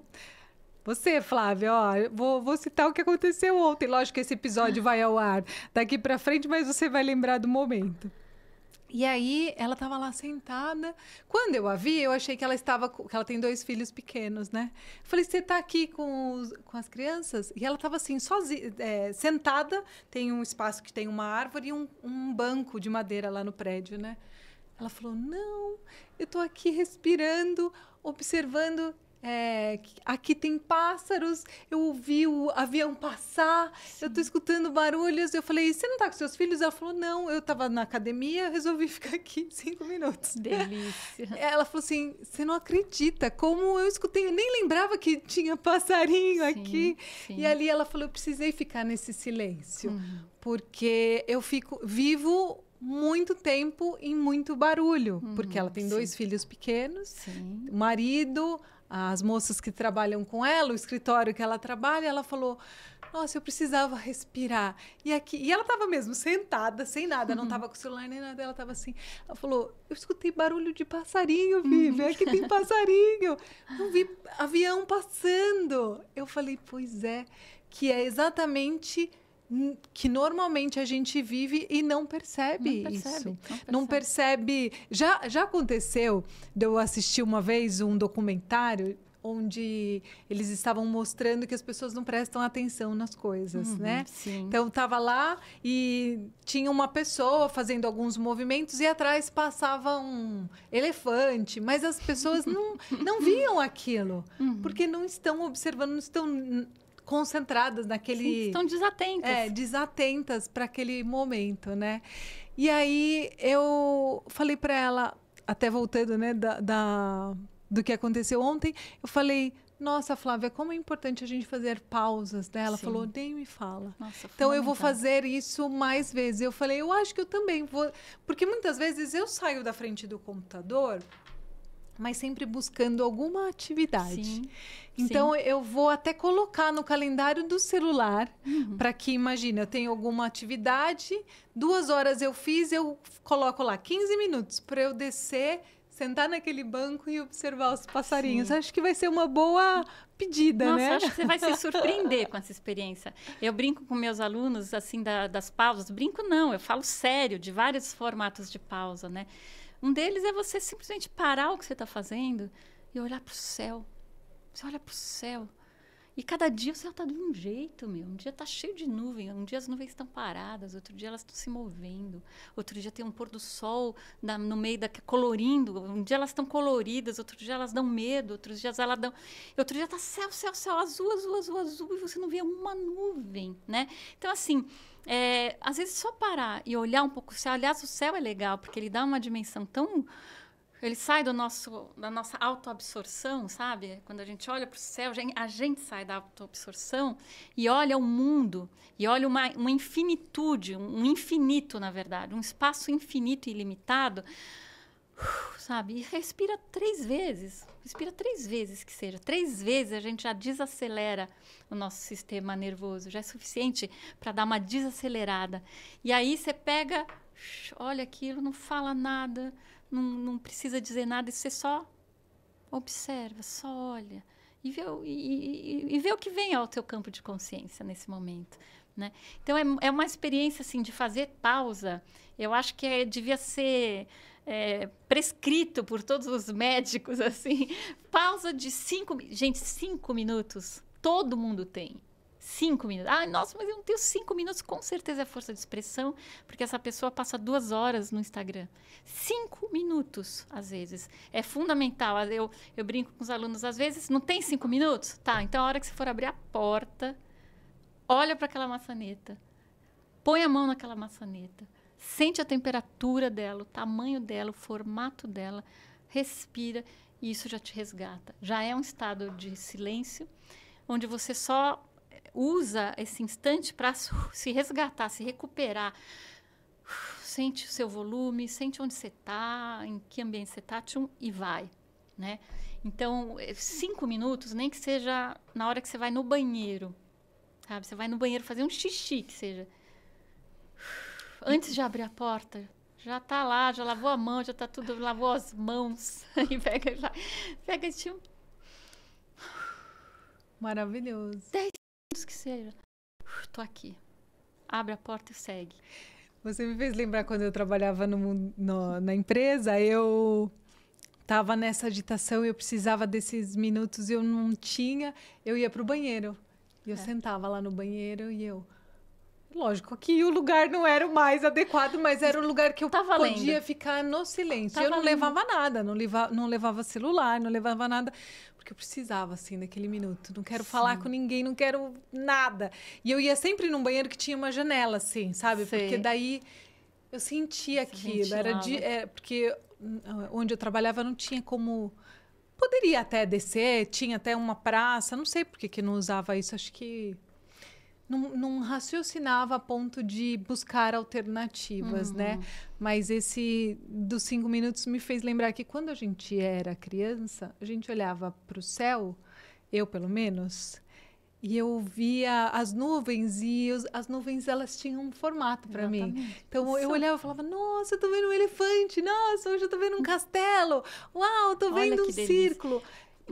Você, Flávia, ó, vou citar o que aconteceu ontem. Lógico que esse episódio vai ao ar daqui para frente, mas você vai lembrar do momento. E aí, ela estava lá sentada. Quando eu a vi, eu achei que ela ela tem 2 filhos pequenos, né? Eu falei, você está aqui com as crianças? E ela estava assim, sozinha, sentada. Tem um espaço que tem uma árvore e um banco de madeira lá no prédio, né? Ela falou, não, eu estou aqui respirando, observando... aqui tem pássaros, eu ouvi o avião passar, eu estou escutando barulhos. Eu falei, você não está com seus filhos? Ela falou, não, eu estava na academia, resolvi ficar aqui 5 minutos. Delícia. Ela falou assim, você não acredita como eu escutei, eu nem lembrava que tinha passarinho aqui. Sim. E ali ela falou, eu precisei ficar nesse silêncio, porque eu vivo muito tempo em muito barulho, porque ela tem 2 filhos pequenos, Sim. o marido, as moças que trabalham com ela, o escritório que ela trabalha, ela falou: nossa, eu precisava respirar. E ela estava mesmo sentada, sem nada, não estava com o celular nem nada, ela estava assim. Ela falou: eu escutei barulho de passarinho, Vivi, aqui tem passarinho. Eu vi avião passando. Eu falei: pois é, que é exatamente que normalmente a gente vive e não percebe isso. Não percebe. Já aconteceu de eu assistir uma vez um documentário onde eles estavam mostrando que as pessoas não prestam atenção nas coisas, né? Sim. Então, estava lá e tinha uma pessoa fazendo alguns movimentos e atrás passava um elefante, mas as pessoas não viam aquilo, porque não estão observando, não estão concentradas naquele... Sim, estão desatentas. Desatentas para aquele momento, né? E aí eu falei para ela, até voltando, né, do que aconteceu ontem, eu falei: nossa, Flávia, como é importante a gente fazer pausas, né? Ela falou: nem me fala. Nossa, então eu vou fazer isso mais vezes. Eu falei: eu acho que eu também vou, porque muitas vezes eu saio da frente do computador, mas sempre buscando alguma atividade. Sim. Então, eu vou até colocar no calendário do celular, para que, imagina, eu tenho alguma atividade, 2 horas eu fiz, eu coloco lá 15 minutos para eu descer, sentar naquele banco e observar os passarinhos. Sim. Acho que vai ser uma boa pedida, né? Nossa, acho que você vai se surpreender com essa experiência. Eu brinco com meus alunos, assim, das pausas. Brinco não, eu falo sério, de vários formatos de pausa, né? Um deles é você simplesmente parar o que você está fazendo e olhar para o céu. Você olha para o céu. E cada dia o céu está de um jeito, meu. Um dia está cheio de nuvem, um dia as nuvens estão paradas, outro dia elas estão se movendo, outro dia tem um pôr do sol no meio colorindo, um dia elas estão coloridas, outro dia elas dão medo, outros dias elas dão... Outro dia está céu, céu, céu, azul, azul, azul, azul, e você não vê uma nuvem, né? Então, assim... às vezes só parar e olhar um pouco o céu. Aliás, o céu é legal, porque ele dá uma dimensão tão... Ele sai da nossa autoabsorção, sabe? Quando a gente olha para o céu, a gente sai da autoabsorção e olha o mundo, e olha uma infinitude, um infinito, na verdade, um espaço infinito e ilimitado, sabe? E respira 3 vezes. Respira 3 vezes que seja. 3 vezes a gente já desacelera o nosso sistema nervoso. Já é suficiente para dar uma desacelerada. E aí você pega, olha aquilo, não fala nada, não precisa dizer nada, e você só observa, só olha. E vê o que vem ao teu campo de consciência nesse momento, né? Então, é uma experiência, assim, de fazer pausa. Eu acho que devia ser... prescrito por todos os médicos, assim, pausa de 5 minutos, todo mundo tem. 5 minutos. Ah, nossa, mas eu não tenho 5 minutos. Com certeza é força de expressão, porque essa pessoa passa 2 horas no Instagram. 5 minutos, às vezes. É fundamental. Eu brinco com os alunos, às vezes, não tem 5 minutos? Tá, então a hora que você for abrir a porta, olha para aquela maçaneta, põe a mão naquela maçaneta, sente a temperatura dela, o tamanho dela, o formato dela, respira, e isso já te resgata. Já é um estado de silêncio, onde você só usa esse instante para se resgatar, se recuperar. Sente o seu volume, sente onde você está, em que ambiente você está, e vai, né? Então, 5 minutos, nem que seja na hora que você vai no banheiro, sabe? Você vai no banheiro fazer um xixi, que seja. Antes de abrir a porta, já está lá, já lavou a mão, já está tudo, lavou as mãos, e pega esse... Maravilhoso. 10 minutos que seja. Tô aqui. Abre a porta e segue. Você me fez lembrar quando eu trabalhava na empresa, eu estava nessa agitação e eu precisava desses minutos e eu não tinha, eu ia para o banheiro. E eu sentava lá no banheiro e eu... Lógico que o lugar não era o mais adequado, mas era o lugar que eu podia ficar no silêncio. Eu não levava nada, não levava celular, não levava nada, porque eu precisava, assim, daquele minuto. Não quero falar com ninguém, não quero nada. E eu ia sempre num banheiro que tinha uma janela, assim, sabe? Sei. Porque daí eu sentia aquilo. Porque onde eu trabalhava não tinha como... Poderia até descer, tinha até uma praça, não sei por que não usava isso, acho que... não raciocinava a ponto de buscar alternativas, né? Mas esse dos 5 minutos me fez lembrar que quando a gente era criança, a gente olhava para o céu, eu pelo menos, e eu via as nuvens e as nuvens elas tinham um formato para mim. Então eu olhava e falava: nossa, eu tô vendo um elefante, nossa, hoje eu tô vendo um castelo, uau, tô vendo um círculo.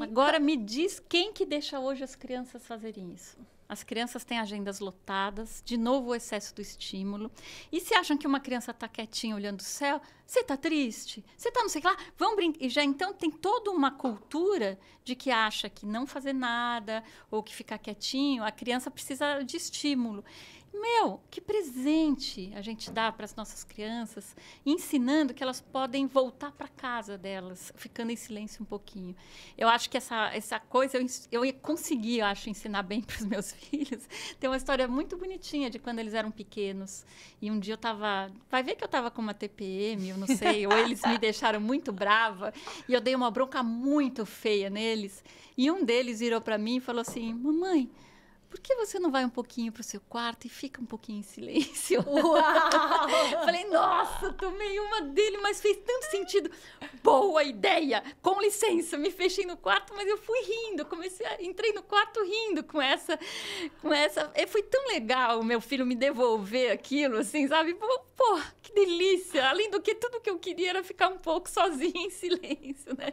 Agora me diz quem que deixa hoje as crianças fazerem isso. As crianças têm agendas lotadas, de novo o excesso do estímulo. E se acham que uma criança está quietinha olhando o céu, você está triste, você está não sei o que lá, vamos brincar. E já então tem toda uma cultura de que acha que não fazer nada ou que ficar quietinho, a criança precisa de estímulo. Meu, que presente a gente dá para as nossas crianças, ensinando que elas podem voltar para casa delas, ficando em silêncio um pouquinho. Eu acho que essa coisa eu consegui, eu acho, ensinar bem para os meus filhos. Tem uma história muito bonitinha de quando eles eram pequenos. E um dia eu estava... Vai ver que eu estava com uma TPM, eu não sei, ou eles me deixaram muito brava, e eu dei uma bronca muito feia neles. E um deles virou para mim e falou assim: mamãe, por que você não vai um pouquinho para o seu quarto e fica um pouquinho em silêncio? Uau! Falei, nossa, tomei uma dele, mas fez tanto sentido. Boa ideia! Com licença, me fechei no quarto, mas eu fui rindo. Entrei no quarto rindo com essa... Foi tão legal o meu filho me devolver aquilo, assim, sabe? Pô, que delícia! Além do que, tudo que eu queria era ficar um pouco sozinha em silêncio, né?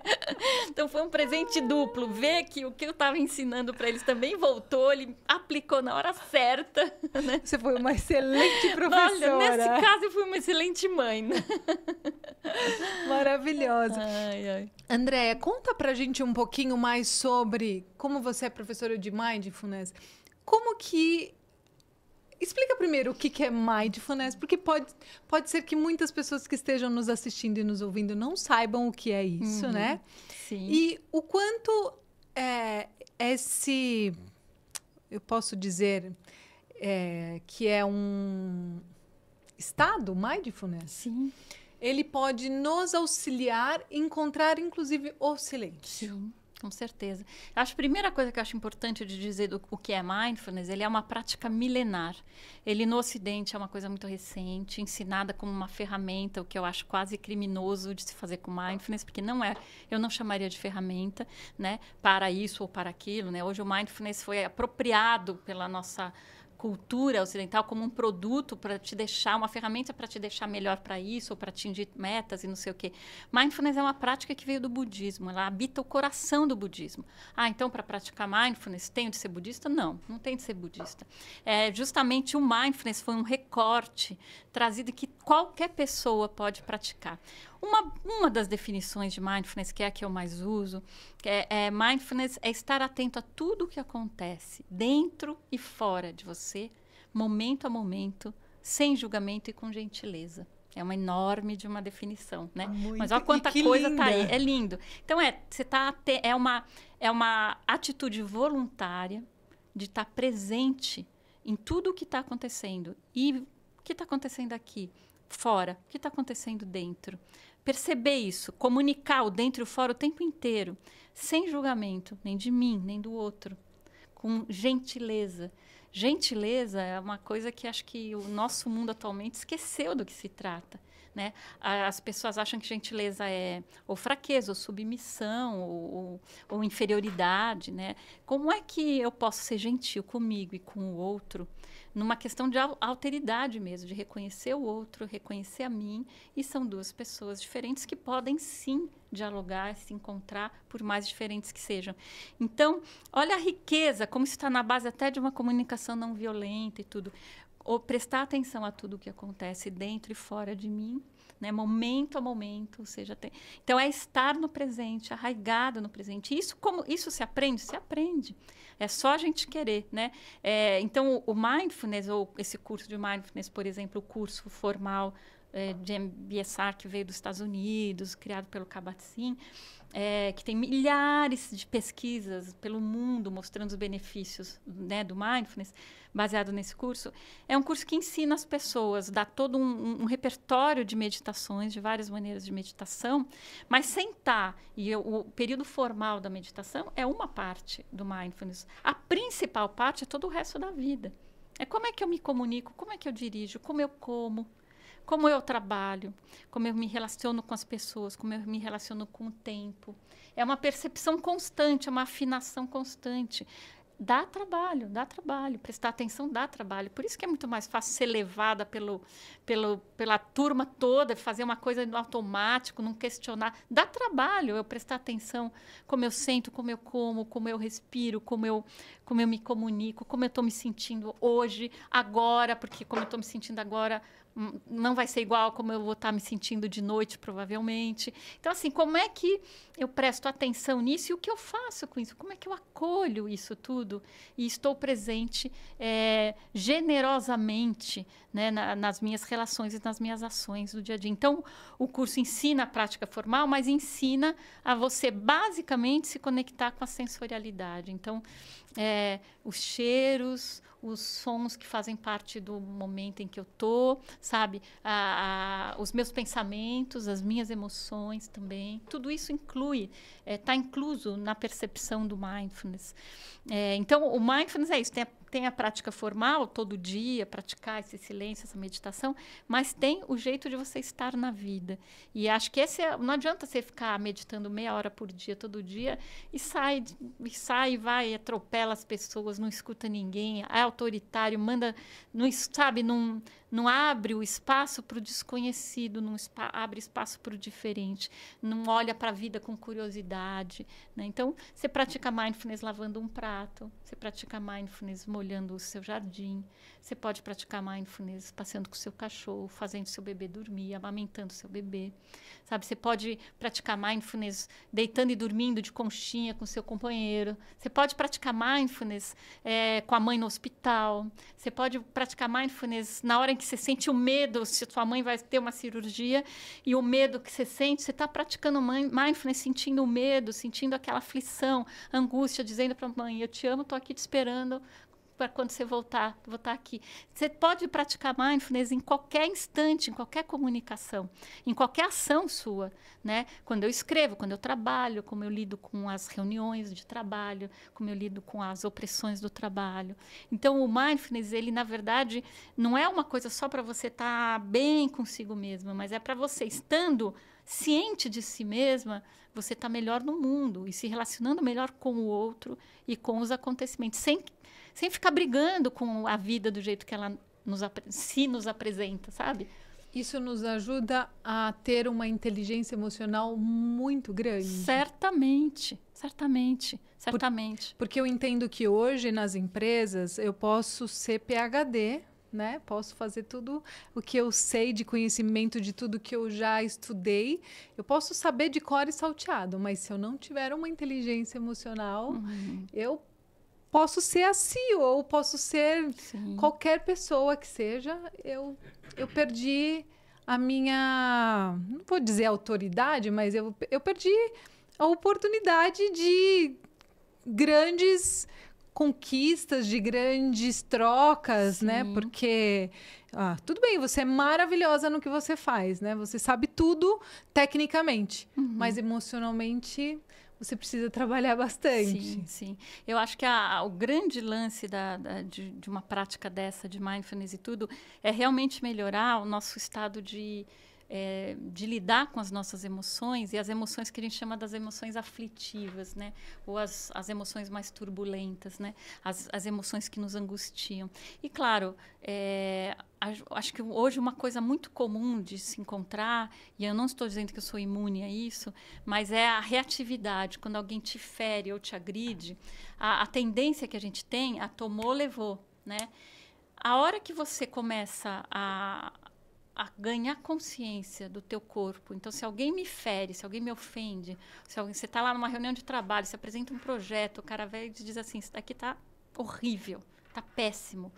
Então foi um presente duplo. Ver que o que eu estava ensinando para eles também voltou, ele aplicou na hora certa, né? Você foi uma excelente professora. Olha, nesse caso eu fui uma excelente mãe, né? Maravilhosa. Ai, ai. Andréia, conta pra gente um pouquinho mais sobre como você é professora de Mindfulness. Como que... Explica primeiro o que é Mindfulness, porque pode ser que muitas pessoas que estejam nos assistindo e nos ouvindo não saibam o que é isso, né? Sim. E o quanto eu posso dizer que é um estado, Mindfulness? Sim. Ele pode nos auxiliar a encontrar, inclusive, o silêncio. Sim, com certeza. Acho a primeira coisa que eu acho importante de dizer o que é Mindfulness, ele é uma prática milenar. Ele, no Ocidente, é uma coisa muito recente, ensinada como uma ferramenta, o que eu acho quase criminoso de se fazer com Mindfulness, porque eu não chamaria de ferramenta, né, para isso ou para aquilo, né? Hoje o Mindfulness foi apropriado pela nossa cultura ocidental como um produto para te deixar, uma ferramenta para te deixar melhor para isso, ou para atingir metas e não sei o quê. Mindfulness é uma prática que veio do budismo, ela habita o coração do budismo. Então, para praticar Mindfulness, tenho de ser budista? Não, não tem de ser budista. Justamente o Mindfulness foi um recorte trazido que qualquer pessoa pode praticar. Uma das definições de Mindfulness, que é a que eu mais uso, Mindfulness é estar atento a tudo o que acontece dentro e fora de você, momento a momento, sem julgamento e com gentileza. É uma enorme de uma definição, né? Mas olha quanta coisa está aí. É lindo. Então, é uma atitude voluntária de estar presente em tudo o que está acontecendo. E o que está acontecendo aqui? Fora. O que está acontecendo dentro? Perceber isso, comunicar o dentro e o fora o tempo inteiro, sem julgamento, nem de mim, nem do outro, com gentileza. Gentileza é uma coisa que acho que o nosso mundo atualmente esqueceu do que se trata, né? As pessoas acham que gentileza é ou fraqueza, ou submissão, ou inferioridade, né? Como é que eu posso ser gentil comigo e com o outro? Numa questão de alteridade mesmo, de reconhecer o outro, reconhecer a mim, e são duas pessoas diferentes que podem sim dialogar, se encontrar, por mais diferentes que sejam. Então, olha a riqueza, como isso está na base até de uma comunicação não violenta e tudo. Ou prestar atenção a tudo o que acontece dentro e fora de mim, né? Momento a momento, ou seja, então é estar no presente, arraigado no presente. Isso se aprende? Se aprende. É só a gente querer, né? Então, o Mindfulness, ou esse curso de Mindfulness, por exemplo, o curso formal de MBSR, que veio dos Estados Unidos, criado pelo Kabat-Zinn, que tem milhares de pesquisas pelo mundo mostrando os benefícios, né, do Mindfulness, baseado nesse curso. É um curso que ensina as pessoas, dá todo um repertório de meditações, de várias maneiras de meditação, mas sentar. E o período formal da meditação é uma parte do Mindfulness. A principal parte é todo o resto da vida. É como é que eu me comunico, como é que eu dirijo, como eu como eu trabalho, como eu me relaciono com as pessoas, como eu me relaciono com o tempo. É uma percepção constante, é uma afinação constante. Dá trabalho, dá trabalho. Prestar atenção dá trabalho. Por isso que é muito mais fácil ser levada pela turma toda, fazer uma coisa no automático, não questionar. Dá trabalho eu prestar atenção como eu sento, como eu respiro, como eu me comunico, como eu estou me sentindo hoje, agora, porque como eu estou me sentindo agora não vai ser igual como eu vou estar me sentindo de noite, provavelmente. Então, assim, como é que eu presto atenção nisso e o que eu faço com isso? Como é que eu acolho isso tudo e estou presente generosamente, né, nas minhas relações e nas minhas ações do dia a dia? Então, o curso ensina a prática formal, mas ensina a você, basicamente, se conectar com a sensorialidade. Então, os cheiros, os sons que fazem parte do momento em que eu estou, sabe? Os meus pensamentos, as minhas emoções também. Tudo isso está incluso na percepção do mindfulness. Então, o mindfulness é isso. Tem a prática formal, todo dia, praticar esse silêncio, essa meditação, mas tem o jeito de você estar na vida. E acho que não adianta você ficar meditando meia hora por dia, todo dia, e sai, vai, atropela as pessoas, não escuta ninguém, é autoritário, manda, não abre o espaço para o desconhecido, não abre espaço para o diferente, não olha para a vida com curiosidade, né? Então, você pratica mindfulness lavando um prato, você pratica mindfulness molhando o seu jardim, você pode praticar mindfulness passeando com o seu cachorro, fazendo seu bebê dormir, amamentando seu bebê, sabe? Você pode praticar mindfulness deitando e dormindo de conchinha com seu companheiro, você pode praticar mindfulness com a mãe no hospital, você pode praticar mindfulness na hora em que você sente o medo, se sua mãe vai ter uma cirurgia, e o medo que você sente, você está praticando mindfulness, sentindo o medo, sentindo aquela aflição, angústia, dizendo para a mãe, eu te amo, estou aqui te esperando para quando você voltar, vou estar aqui. Você pode praticar mindfulness em qualquer instante, em qualquer comunicação, em qualquer ação sua, né? Quando eu escrevo, quando eu trabalho, como eu lido com as reuniões de trabalho, como eu lido com as opressões do trabalho. Então, o mindfulness, ele, na verdade, não é uma coisa só para você estar bem consigo mesma, mas é para você, estando ciente de si mesma, você está melhor no mundo e se relacionando melhor com o outro e com os acontecimentos, sem ficar brigando com a vida do jeito que ela nos apresenta, sabe? Isso nos ajuda a ter uma inteligência emocional muito grande. Certamente. Porque eu entendo que hoje nas empresas eu posso ser PhD, né? Posso fazer tudo o que eu sei de conhecimento, de tudo que eu já estudei. Eu posso saber de cor e salteado, mas se eu não tiver uma inteligência emocional, eu posso ser a CEO, ou posso ser qualquer pessoa que seja. Eu perdi a minha, não vou dizer autoridade, mas eu perdi a oportunidade de grandes conquistas, de grandes trocas, né? Porque tudo bem, você é maravilhosa no que você faz, né? Você sabe tudo tecnicamente, mas emocionalmente você precisa trabalhar bastante. Sim. Eu acho que o grande lance de uma prática dessa, de mindfulness e tudo, é realmente melhorar o nosso estado de lidar com as nossas emoções e as emoções que a gente chama das emoções aflitivas, né? Ou as emoções mais turbulentas, né? As emoções que nos angustiam. E, claro, acho que hoje uma coisa muito comum de se encontrar, e eu não estou dizendo que eu sou imune a isso, mas é a reatividade. Quando alguém te fere ou te agride, a tendência que a gente tem, tomou, levou, né? A hora que você começa a ganhar consciência do teu corpo. Então, se alguém me fere, se alguém me ofende, você está lá numa reunião de trabalho, você apresenta um projeto, o cara vem e diz assim, isso daqui está horrível, está péssimo.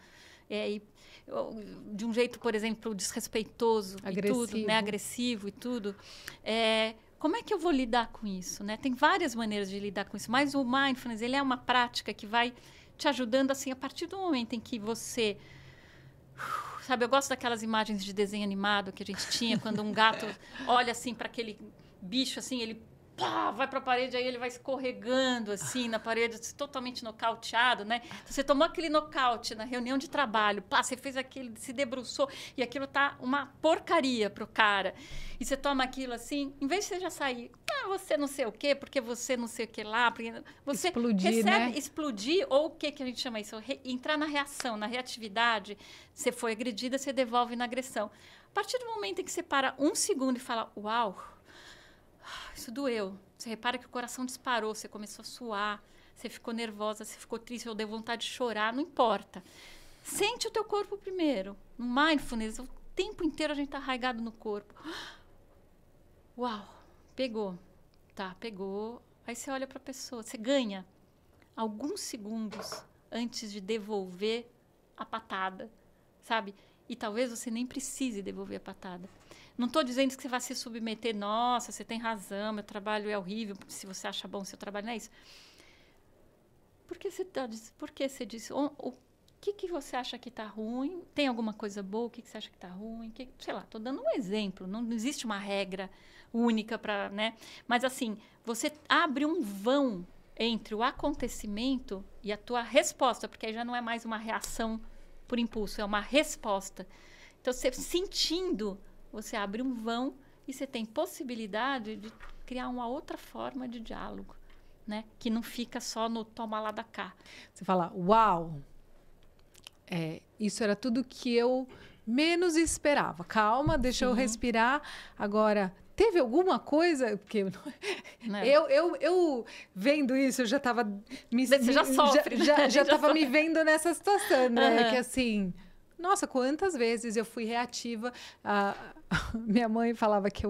De um jeito, por exemplo, desrespeitoso, agressivo. E tudo, né? Agressivo e tudo. Como é que eu vou lidar com isso, né? Tem várias maneiras de lidar com isso, mas o mindfulness, ele é uma prática que vai te ajudando, assim, a partir do momento em que você... Sabe, eu gosto daquelas imagens de desenho animado que a gente tinha, quando um gato olha assim para aquele bicho, assim, ele pá, vai para a parede, aí ele vai escorregando assim na parede, totalmente nocauteado, né? Você tomou aquele nocaute na reunião de trabalho, pá, você fez aquilo, se debruçou e aquilo tá uma porcaria pro cara. E você toma aquilo assim, em vez de você já sair, você não sei o quê, porque você não sei o que lá, porque você explodir, recebe, né? Explodir, ou o que a gente chama isso? Entrar na reação, na reatividade, você foi agredida, você devolve na agressão. A partir do momento em que você para um segundo e fala, uau, isso doeu. Você repara que o coração disparou, você começou a suar, você ficou nervosa, você ficou triste, ou deu vontade de chorar, não importa. Sente o teu corpo primeiro. No mindfulness, o tempo inteiro a gente está arraigado no corpo. Uau, pegou. Tá, pegou. Aí você olha para a pessoa, você ganha alguns segundos antes de devolver a patada, sabe? E talvez você nem precise devolver a patada. Não estou dizendo que você vai se submeter, nossa, você tem razão, meu trabalho é horrível, se você acha bom o seu trabalho, não é isso. Por que você disse? O que você acha que está ruim? Tem alguma coisa boa? O que você acha que está ruim? Sei lá, estou dando um exemplo, não existe uma regra única para, né? Mas assim, você abre um vão entre o acontecimento e a tua resposta, porque aí já não é mais uma reação por impulso, é uma resposta. Então, você sentindo, você abre um vão e você tem possibilidade de criar uma outra forma de diálogo, né? Que não fica só no toma lá da cá. Você fala, uau, isso era tudo que eu menos esperava. Calma, deixa eu respirar. Agora, teve alguma coisa? Porque eu vendo isso, eu já estava Você já sofre, já estava me vendo nessa situação, né? Que assim, nossa, quantas vezes eu fui reativa. Minha mãe falava que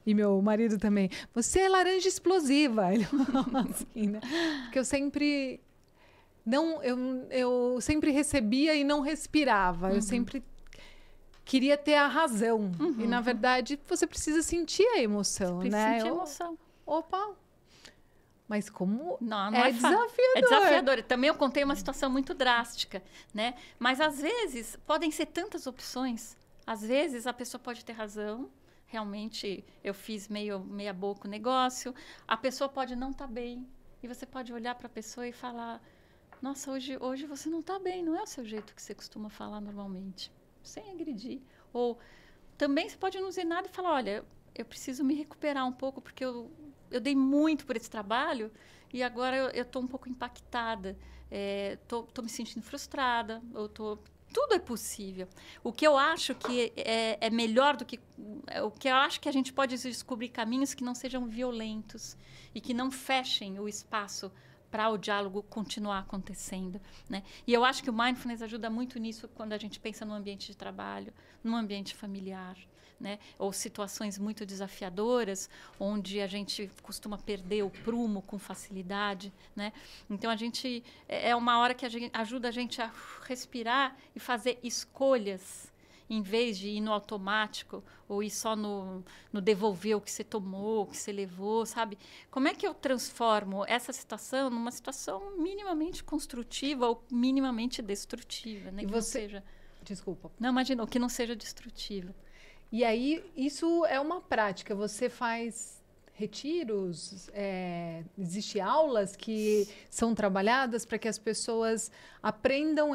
e meu marido também, você é laranja explosiva. Ele falava assim, né? Porque eu sempre eu sempre recebia e não respirava. Eu sempre queria ter a razão. E, na verdade, você precisa sentir a emoção, você né? Sentir a emoção. Opa! Mas como não é desafiador. É desafiador. Também eu contei uma situação muito drástica, né? Mas, às vezes, podem ser tantas opções. Às vezes, a pessoa pode ter razão. Realmente, eu fiz meia boca o negócio. A pessoa pode não estar bem. E você pode olhar para a pessoa e falar, nossa, hoje você não está bem. Não é o seu jeito que você costuma falar normalmente. Sem agredir. Ou também você pode não dizer nada e falar, olha, eu preciso me recuperar um pouco, porque eu dei muito por esse trabalho e agora eu estou um pouco impactada. Estou me sentindo frustrada. Tudo é possível. O que eu acho que é melhor do que... O que eu acho que a gente pode descobrir caminhos que não sejam violentos e que não fechem o espaço para o diálogo continuar acontecendo, né? E eu acho que o mindfulness ajuda muito nisso quando a gente pensa no ambiente de trabalho, no ambiente familiar, né? Ou situações muito desafiadoras, onde a gente costuma perder o prumo com facilidade, né? Então, é uma hora que ajuda a gente a respirar e fazer escolhas, em vez de ir no automático ou ir só no devolver o que você tomou, o que você levou, sabe? Como é que eu transformo essa situação numa situação minimamente construtiva ou minimamente destrutiva, né? E que você... não seja... Desculpa. Não, imagina, que não seja destrutiva. E aí, isso é uma prática. Você faz retiros, existe aulas que são trabalhadas para que as pessoas aprendam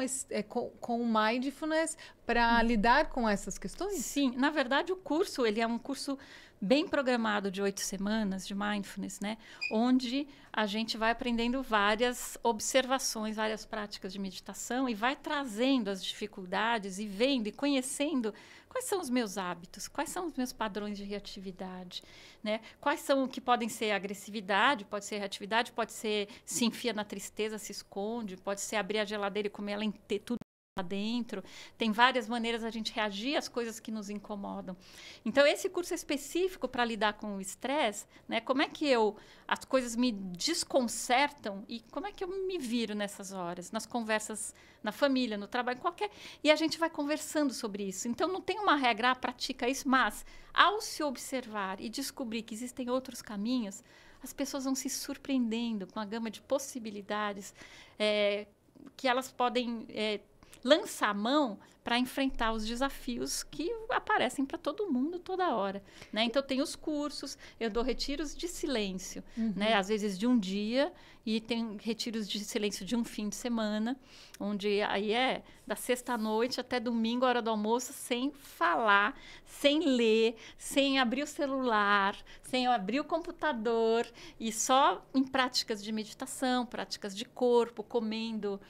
com o mindfulness para lidar com essas questões? Sim, na verdade o curso ele é um curso bem programado de 8 semanas de mindfulness, né? Onde a gente vai aprendendo várias observações, várias práticas de meditação e vai trazendo as dificuldades e vendo e conhecendo quais são os meus hábitos, quais são os meus padrões de reatividade, né? Quais são o que podem ser agressividade, pode ser reatividade, pode ser se enfia na tristeza, se esconde, pode ser abrir a geladeira e comer ela inteira, tudo lá dentro. Tem várias maneiras a gente reagir às coisas que nos incomodam. Então, esse curso é específico para lidar com o estresse, né? Como é que as coisas me desconcertam e como é que eu me viro nessas horas, nas conversas na família, no trabalho, e a gente vai conversando sobre isso. Então, não tem uma regra, pratica isso, mas ao se observar e descobrir que existem outros caminhos, as pessoas vão se surpreendendo com a gama de possibilidades que elas podem lançar a mão para enfrentar os desafios que aparecem para todo mundo toda hora, né? Então tem os cursos, eu dou retiros de silêncio, né? Às vezes de um dia, e tem retiros de silêncio de um fim de semana, onde aí é da sexta à noite até domingo, hora do almoço, sem falar, sem ler, sem abrir o celular, sem abrir o computador, e só em práticas de meditação, práticas de corpo, comendo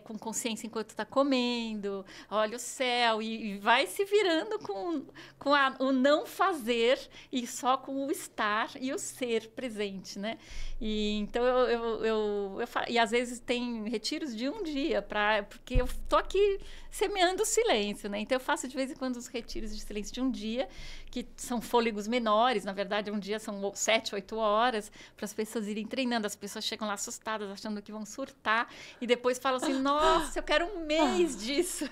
com consciência enquanto está comendo, olha o céu, e vai se virando com o não fazer e só com o estar e o ser presente, né? E então e às vezes tem retiros de um dia, porque eu tô aqui semeando o silêncio, né? Então eu faço de vez em quando os retiros de silêncio de um dia, que são fôlegos menores, na verdade um dia são 7, 8 horas, para as pessoas irem treinando. As pessoas chegam lá assustadas, achando que vão surtar, e depois falam assim, nossa, eu quero um mês disso.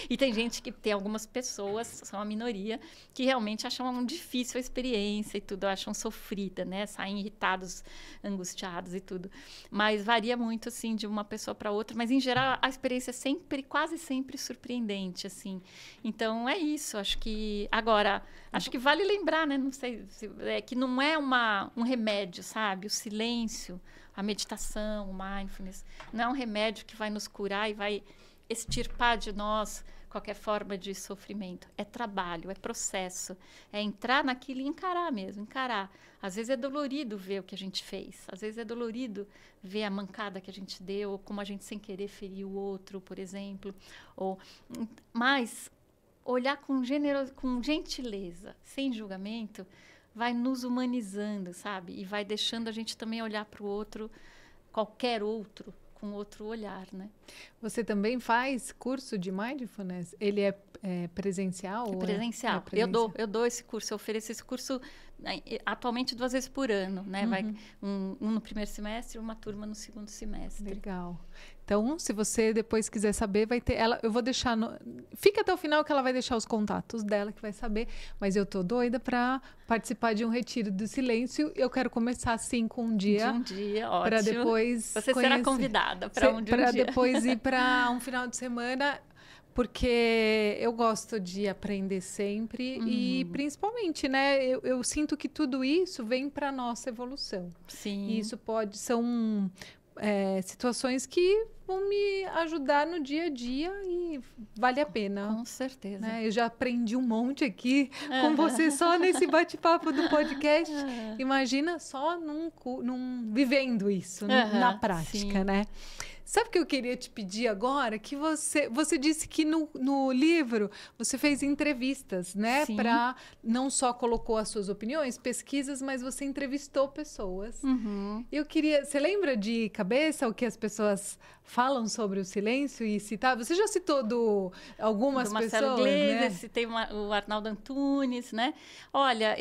E tem algumas pessoas, são a minoria, que realmente acham difícil a experiência e tudo, acham sofrida, né? Saem irritados, angustiados e tudo. Mas varia muito, assim, de uma pessoa para outra, mas em geral a experiência é quase sempre surpreendente, assim. Então é isso, acho que vale lembrar, né? Não sei, que não é um remédio, sabe? O silêncio, a meditação, o mindfulness, não é um remédio que vai nos curar e vai extirpar de nós qualquer forma de sofrimento. É trabalho, é processo, é entrar naquilo e encarar mesmo, encarar. Às vezes é dolorido ver o que a gente fez, às vezes é dolorido ver a mancada que a gente deu, ou como a gente sem querer feriu o outro, por exemplo. Mas olhar com gentileza, sem julgamento, vai nos humanizando, sabe? E vai deixando a gente também olhar para o outro, qualquer outro, com outro olhar, né? Você também faz curso de mindfulness? Ele é presencial? É presencial. É presencial. Eu dou esse curso, eu ofereço esse curso atualmente 2 vezes por ano, né? Vai um no primeiro semestre e uma turma no segundo semestre. Legal. Então, se você depois quiser saber, vai ter eu vou deixar fica até o final que ela vai deixar os contatos dela, que vai saber. Mas eu tô doida para participar de um retiro do silêncio. Eu quero começar assim com um dia. De um dia, ótimo. Para depois você será convidada para um dia. Para depois ir para um final de semana. Porque eu gosto de aprender sempre e principalmente, né? Eu sinto que tudo isso vem para nossa evolução. Sim. E isso são situações que vão me ajudar no dia a dia e vale a pena. Com certeza. Né? Eu já aprendi um monte aqui com você só nesse bate-papo do podcast. Imagina só vivendo isso na prática, sim. Né? Sabe o que eu queria te pedir agora? Que você disse que no livro você fez entrevistas, né? Não só colocou as suas opiniões, pesquisas, mas você entrevistou pessoas. Eu queria... Você lembra de cabeça o que as pessoas falam sobre o silêncio e citar? Você já citou algumas do Marcelo pessoas, Gleiser, né? Citei o Arnaldo Antunes, né? Olha,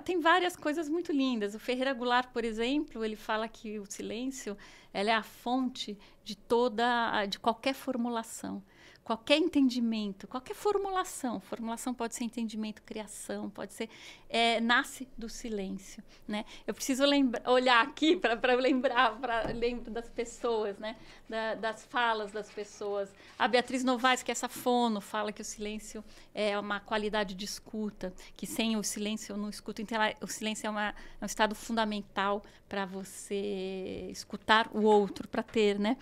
tem várias coisas muito lindas. O Ferreira Goulart, por exemplo, ele fala que o silêncio ela é a fonte de qualquer formulação, qualquer entendimento, qualquer formulação. Formulação pode ser entendimento, criação, pode ser... nasce do silêncio, né? Eu preciso olhar aqui para lembro das pessoas, né? Das falas das pessoas. A Beatriz Novaes, que é essa fono, fala que o silêncio é uma qualidade de escuta, que sem o silêncio eu não escuto. Então, o silêncio é um estado fundamental para você escutar o outro, para ter, né?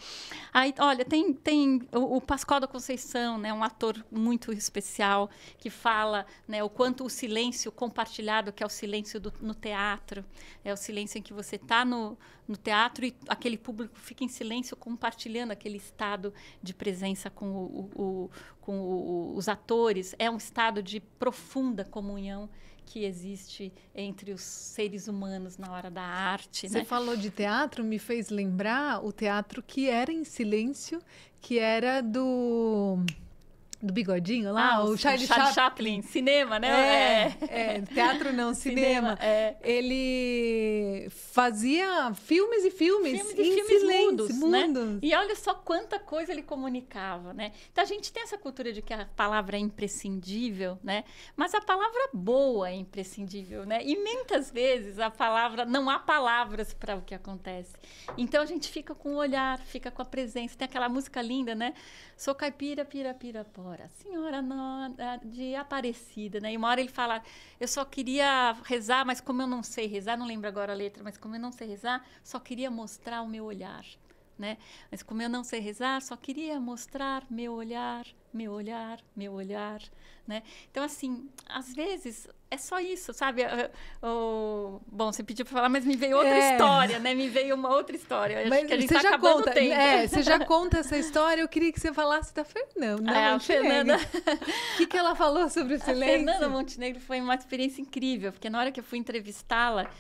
Aí, olha, tem o Pascoal da Conceição, né? Um ator muito especial, que fala, né, o quanto o silêncio compartilhado, que é o silêncio no teatro, é o silêncio em que você está no teatro e aquele público fica em silêncio compartilhando aquele estado de presença com os atores. É um estado de profunda comunhão que existe entre os seres humanos na hora da arte. Você falou de teatro, me fez lembrar o teatro que era em silêncio, que era do bigodinho lá, o Charlie Chaplin. Cinema, né? Teatro não, cinema. Ele fazia filmes e filmes mudos, né? E olha só quanta coisa ele comunicava, né? Então a gente tem essa cultura de que a palavra é imprescindível, né? Mas a palavra boa é imprescindível, né? E muitas vezes não há palavras para o que acontece. Então a gente fica com o olhar, fica com a presença. Tem aquela música linda, né? Sou caipira, pirapora, senhora de Aparecida, né? E uma hora ele fala, eu só queria rezar, mas como eu não sei rezar, não lembro agora a letra, mas como eu não sei rezar, só queria mostrar o meu olhar, né? Mas como eu não sei rezar, só queria mostrar meu olhar, né? Então, assim, às vezes é só isso, sabe? Bom, você pediu para falar, mas me veio outra história, né? Me veio uma outra história. Mas acho que a gente você tá já acabando conta, o tempo. você já conta essa história, eu queria que você falasse da Fernanda a Fernanda. O que ela falou sobre o silêncio? A Fernanda Montenegro foi uma experiência incrível, porque na hora que eu fui entrevistá-la,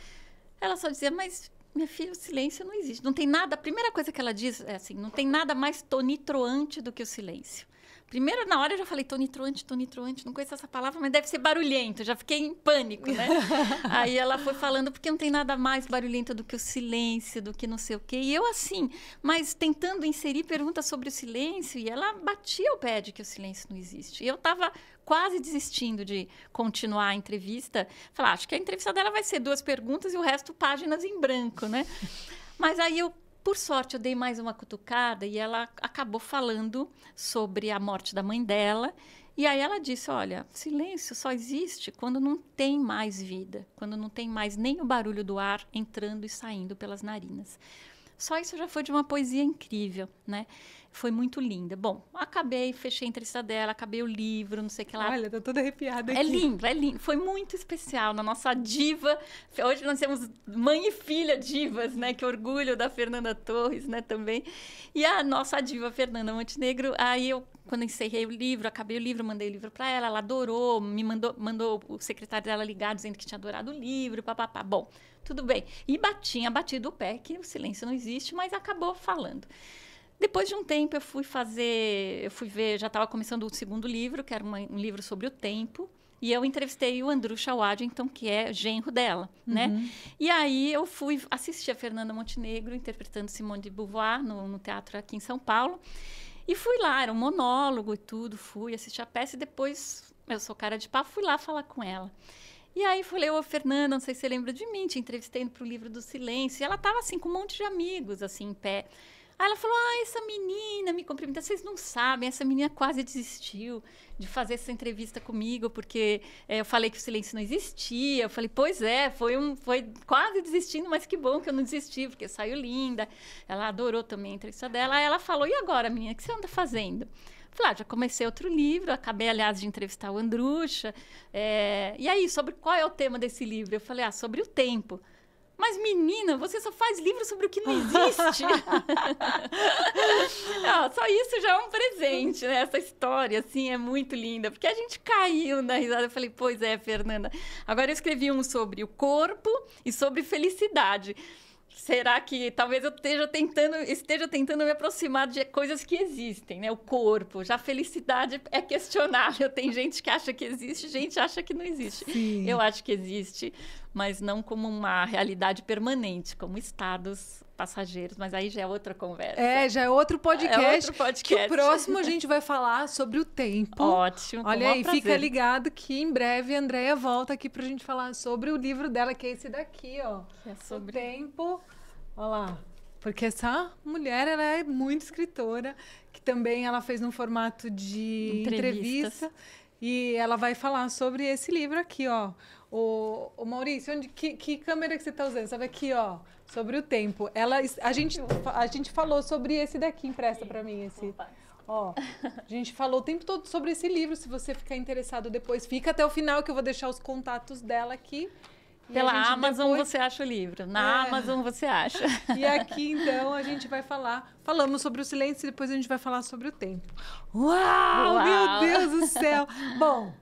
ela só dizia, mas minha filha, o silêncio não existe. Não tem nada, a primeira coisa que ela diz é assim, não tem nada mais tonitruante do que o silêncio. Primeiro, na hora eu já falei tonitruante, não conheço essa palavra, mas deve ser barulhento. Já fiquei em pânico, né? Aí ela foi falando, porque não tem nada mais barulhento do que o silêncio, do que não sei o quê. E eu assim, mas tentando inserir perguntas sobre o silêncio, e ela batia o pé de que o silêncio não existe. E eu estava quase desistindo de continuar a entrevista. Falei, acho que a entrevista dela vai ser 2 perguntas e o resto páginas em branco, né? Mas aí por sorte, eu dei mais uma cutucada e ela acabou falando sobre a morte da mãe dela. E aí ela disse, olha, silêncio só existe quando não tem mais vida, quando não tem mais nem o barulho do ar entrando e saindo pelas narinas. Só isso já foi de uma poesia incrível, né? Foi muito linda. Bom, fechei a entrevista dela, acabei o livro, não sei o que lá. Olha, tô toda arrepiada aqui. É lindo. Foi muito especial. Na nossa diva, hoje nós temos mãe e filha divas, né? Que orgulho da Fernanda Torres, né? Também. E a nossa diva Fernanda Montenegro, aí quando encerrei o livro, acabei o livro, mandei o livro para ela, ela adorou, me mandou o secretário dela ligar dizendo que tinha adorado o livro, papapá. Bom, tudo bem. E tinha batido o pé, que o silêncio não existe, mas acabou falando. Depois de um tempo, eu fui ver, já estava começando o segundo livro, que era um livro sobre o tempo, e eu entrevistei o Andrusha Waddington, que é genro dela, né? E aí eu fui assistir a Fernanda Montenegro interpretando Simone de Beauvoir no teatro aqui em São Paulo, e fui lá, era um monólogo e tudo, fui assistir a peça e depois, eu sou cara de pau, fui lá falar com ela. E aí falei, Fernanda, não sei se você lembra de mim, te entrevistei para o Livro do Silêncio, e ela estava assim com um monte de amigos, assim, em pé. Aí ela falou, essa menina me cumprimentou, vocês não sabem, essa menina quase desistiu de fazer essa entrevista comigo, porque eu falei que o silêncio não existia. Eu falei, pois é, foi quase desistindo, mas que bom que eu não desisti, porque saiu linda. Ela adorou também a entrevista dela. Aí ela falou, e agora, menina, o que você anda fazendo? Eu falei, já comecei outro livro, acabei, aliás, de entrevistar o Andrusha. E aí, sobre qual é o tema desse livro? Eu falei, sobre o tempo. Mas, menina, você só faz livro sobre o que não existe. Só isso já é um presente, né? Essa história, assim, é muito linda. Porque a gente caiu na risada. Eu falei, pois é, Fernanda. Agora eu escrevi um sobre o corpo e sobre felicidade. Será que talvez eu esteja tentando me aproximar de coisas que existem, né? O corpo. Já a felicidade é questionável. Tem gente que acha que existe, gente acha que não existe. Sim. Eu acho que existe, mas não como uma realidade permanente, como estados passageiros. Mas aí já é outra conversa. Já é outro podcast. É outro podcast. Que o próximo a gente vai falar sobre o tempo. Ótimo. Olha aí, fica ligado que em breve a Andréia volta aqui pra gente falar sobre o livro dela, que é esse daqui, ó. Que é sobre o tempo. Olha lá. Porque essa mulher, ela é muito escritora, que também ela fez num formato de entrevista. E ela vai falar sobre esse livro aqui, ó. O Maurício, que câmera que você está usando? Sabe aqui, ó, sobre o tempo. A gente falou sobre esse daqui, empresta para mim esse. Ó, a gente falou o tempo todo sobre esse livro. Se você ficar interessado depois, fica até o final que eu vou deixar os contatos dela aqui. Pela Amazon você acha o livro. Na Amazon você acha. E aqui, então, a gente vai falamos sobre o silêncio e depois a gente vai falar sobre o tempo. Uau! Meu Deus do céu! Bom,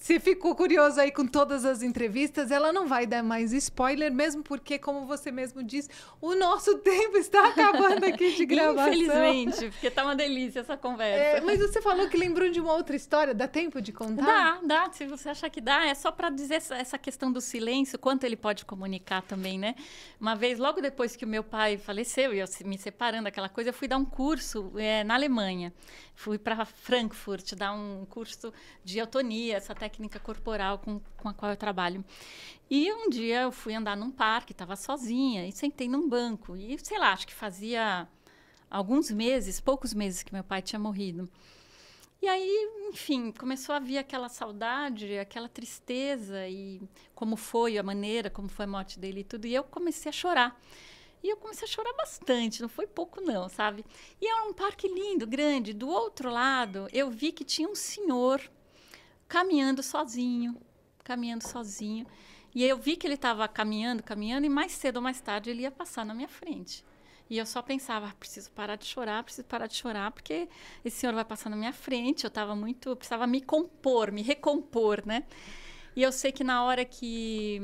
se ficou curioso aí com todas as entrevistas, ela não vai dar mais spoiler, mesmo porque, como você mesmo disse, o nosso tempo está acabando aqui de gravação. Infelizmente, porque tá uma delícia essa conversa. Mas você falou que lembrou de uma outra história, dá tempo de contar? Dá. Se você achar que dá, é só para dizer essa questão do silêncio, quanto ele pode comunicar também, né? Uma vez, logo depois que o meu pai faleceu, e eu me separando, aquela coisa, eu fui dar um curso na Alemanha. Fui para Frankfurt dar um curso de eutonia, essa técnica corporal com a qual eu trabalho. E um dia eu fui andar num parque, estava sozinha, e sentei num banco. E, sei lá, acho que fazia alguns meses, poucos meses que meu pai tinha morrido. E aí, enfim, começou a vir aquela saudade, aquela tristeza, e como foi a maneira, como foi a morte dele e tudo. E eu comecei a chorar. E eu comecei a chorar bastante, não foi pouco não, sabe? E era um parque lindo, grande. Do outro lado, eu vi que tinha um senhor caminhando sozinho. E eu vi que ele estava caminhando, e mais cedo ou mais tarde ele ia passar na minha frente. E eu só pensava, preciso parar de chorar, porque esse senhor vai passar na minha frente. Eu precisava me recompor, né? E eu sei que na hora que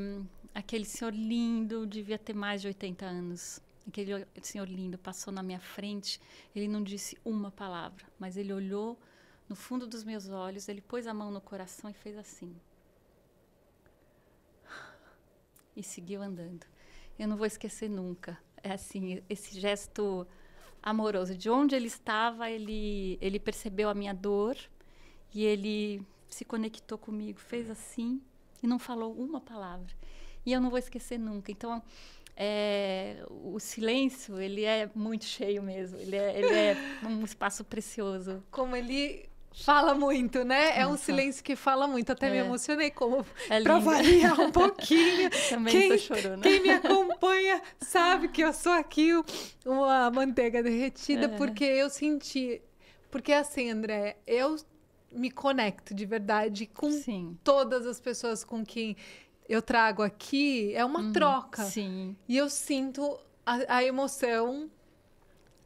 aquele senhor lindo, devia ter mais de 80 anos, aquele senhor lindo passou na minha frente, ele não disse uma palavra, mas ele olhou no fundo dos meus olhos, ele pôs a mão no coração e fez assim. E seguiu andando. Eu não vou esquecer nunca. É assim, esse gesto amoroso. De onde ele estava, ele percebeu a minha dor e ele se conectou comigo, fez assim e não falou uma palavra. E eu não vou esquecer nunca. Então, o silêncio, ele é muito cheio mesmo. Ele é um espaço precioso. Como ele fala muito, né? É um silêncio que fala muito. Até me emocionei, como para variar um pouquinho. Também tô chorando. Quem me acompanha sabe que eu sou aqui uma manteiga derretida, porque eu senti... Porque assim, André, eu me conecto de verdade com todas as pessoas com quem eu trago aqui. É uma troca. Sim. E eu sinto a emoção...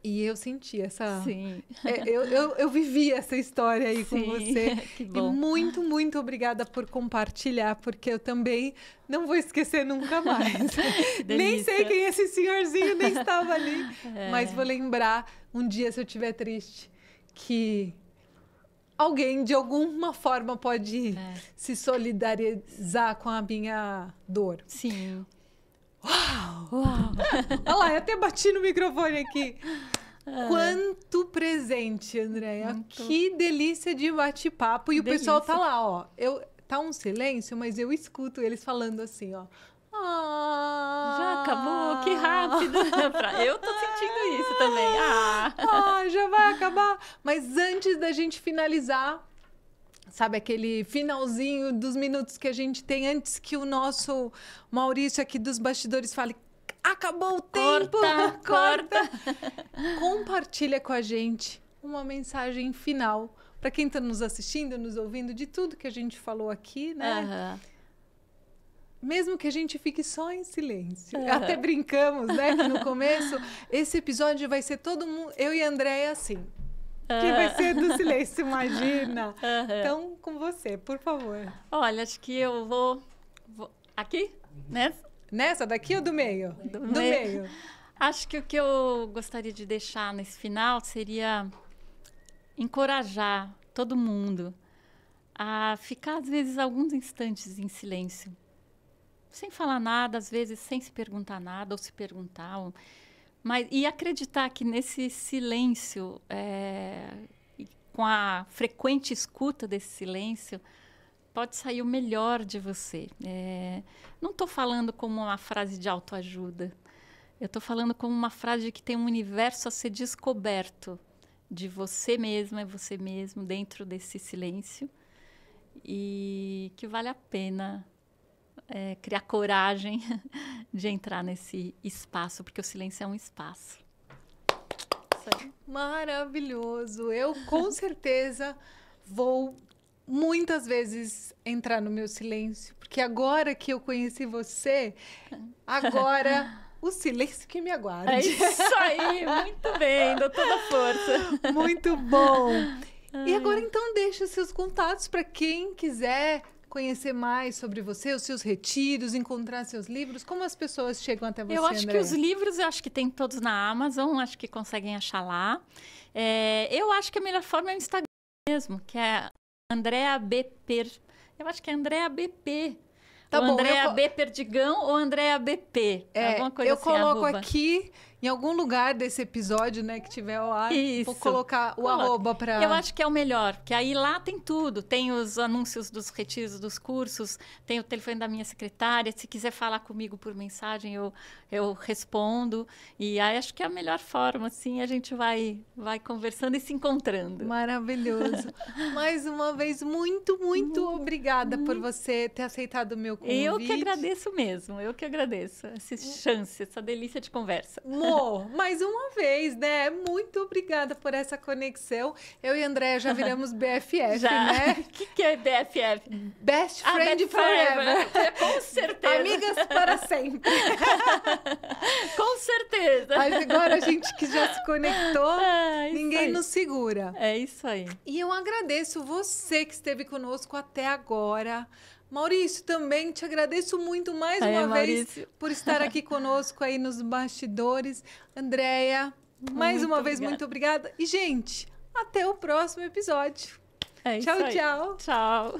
E eu senti essa... Sim. Eu vivi essa história aí com você. Que bom. E muito, muito obrigada por compartilhar, porque eu também não vou esquecer nunca mais. Nem sei quem é esse senhorzinho, nem estava ali. Mas vou lembrar, um dia, se eu estiver triste, que alguém, de alguma forma, pode se solidarizar com a minha dor. Sim. Uau! Olha lá, eu até bati no microfone aqui. Quanto presente, Andréia. Que delícia de bate-papo. E o pessoal tá lá, ó. Tá um silêncio, mas eu escuto eles falando assim, ó. Já acabou? Que rápido. Eu tô sentindo isso também. Já vai acabar. Mas antes da gente finalizar... Sabe, aquele finalzinho dos minutos que a gente tem antes que o nosso Maurício aqui dos bastidores fale acabou o tempo! Corta! Compartilha com a gente uma mensagem final para quem está nos assistindo, nos ouvindo, de tudo que a gente falou aqui, né? Mesmo que a gente fique só em silêncio. Até brincamos, né? Que no começo, esse episódio vai ser todo mundo... Eu e a Andréia, assim... Que vai ser do silêncio, imagina. Então, com você, por favor. Olha, acho que eu vou... Aqui? Nessa daqui ou do meio? Do meio. Acho que o que eu gostaria de deixar nesse final seria encorajar todo mundo a ficar, às vezes, alguns instantes em silêncio. Sem falar nada, às vezes, sem se perguntar nada, ou se perguntar... E acreditar que nesse silêncio, com a frequente escuta desse silêncio, pode sair o melhor de você. Não estou falando como uma frase de autoajuda. Eu estou falando como uma frase que tem um universo a ser descoberto de você mesma e você mesmo dentro desse silêncio. E que vale a pena... criar coragem de entrar nesse espaço, porque o silêncio é um espaço. Maravilhoso! Eu, com certeza, vou muitas vezes entrar no meu silêncio, porque agora que eu conheci você, agora o silêncio que me aguarde. É isso aí! Muito bem! Dou toda a força. Muito bom! E agora, então, deixa os seus contatos para quem quiser conhecer mais sobre você, os seus retiros, encontrar seus livros, como as pessoas chegam até você, Eu acho Andréa? que os livros, eu acho que tem todos na Amazon, acho que conseguem achar lá. Eu acho que a melhor forma é o Instagram mesmo, que é Andréa B. Eu acho que é Andréa BP. Tá ou bom, Andréa B. Perdigão ou Andréa BP. Alguma coisa eu assim, coloco arroba. aqui em algum lugar desse episódio, né, que tiver ao ar, Isso. vou colocar o Coloca. arroba para... Eu acho que é o melhor, porque aí lá tem tudo. Tem os anúncios dos retiros dos cursos, tem o telefone da minha secretária. Se quiser falar comigo por mensagem, eu respondo. E aí acho que é a melhor forma, assim, a gente vai conversando e se encontrando. Maravilhoso. Mais uma vez, muito, muito obrigada por você ter aceitado o meu convite. Eu que agradeço mesmo, eu que agradeço essa chance, essa delícia de conversa. Mo, mais uma vez, né? Muito obrigada por essa conexão. Eu e a Andréa já viramos BFF, né? O que é BFF? Best Friend Forever. Com certeza. Amigas para sempre. Com certeza. Mas agora a gente que já se conectou, ninguém aí. nos segura. É isso aí. E eu agradeço você que esteve conosco até agora. Maurício, também te agradeço muito mais uma vez por estar aqui conosco aí nos bastidores. Andréia, mais uma vez, muito obrigada. E, gente, até o próximo episódio. É isso tchau, aí. tchau. Tchau.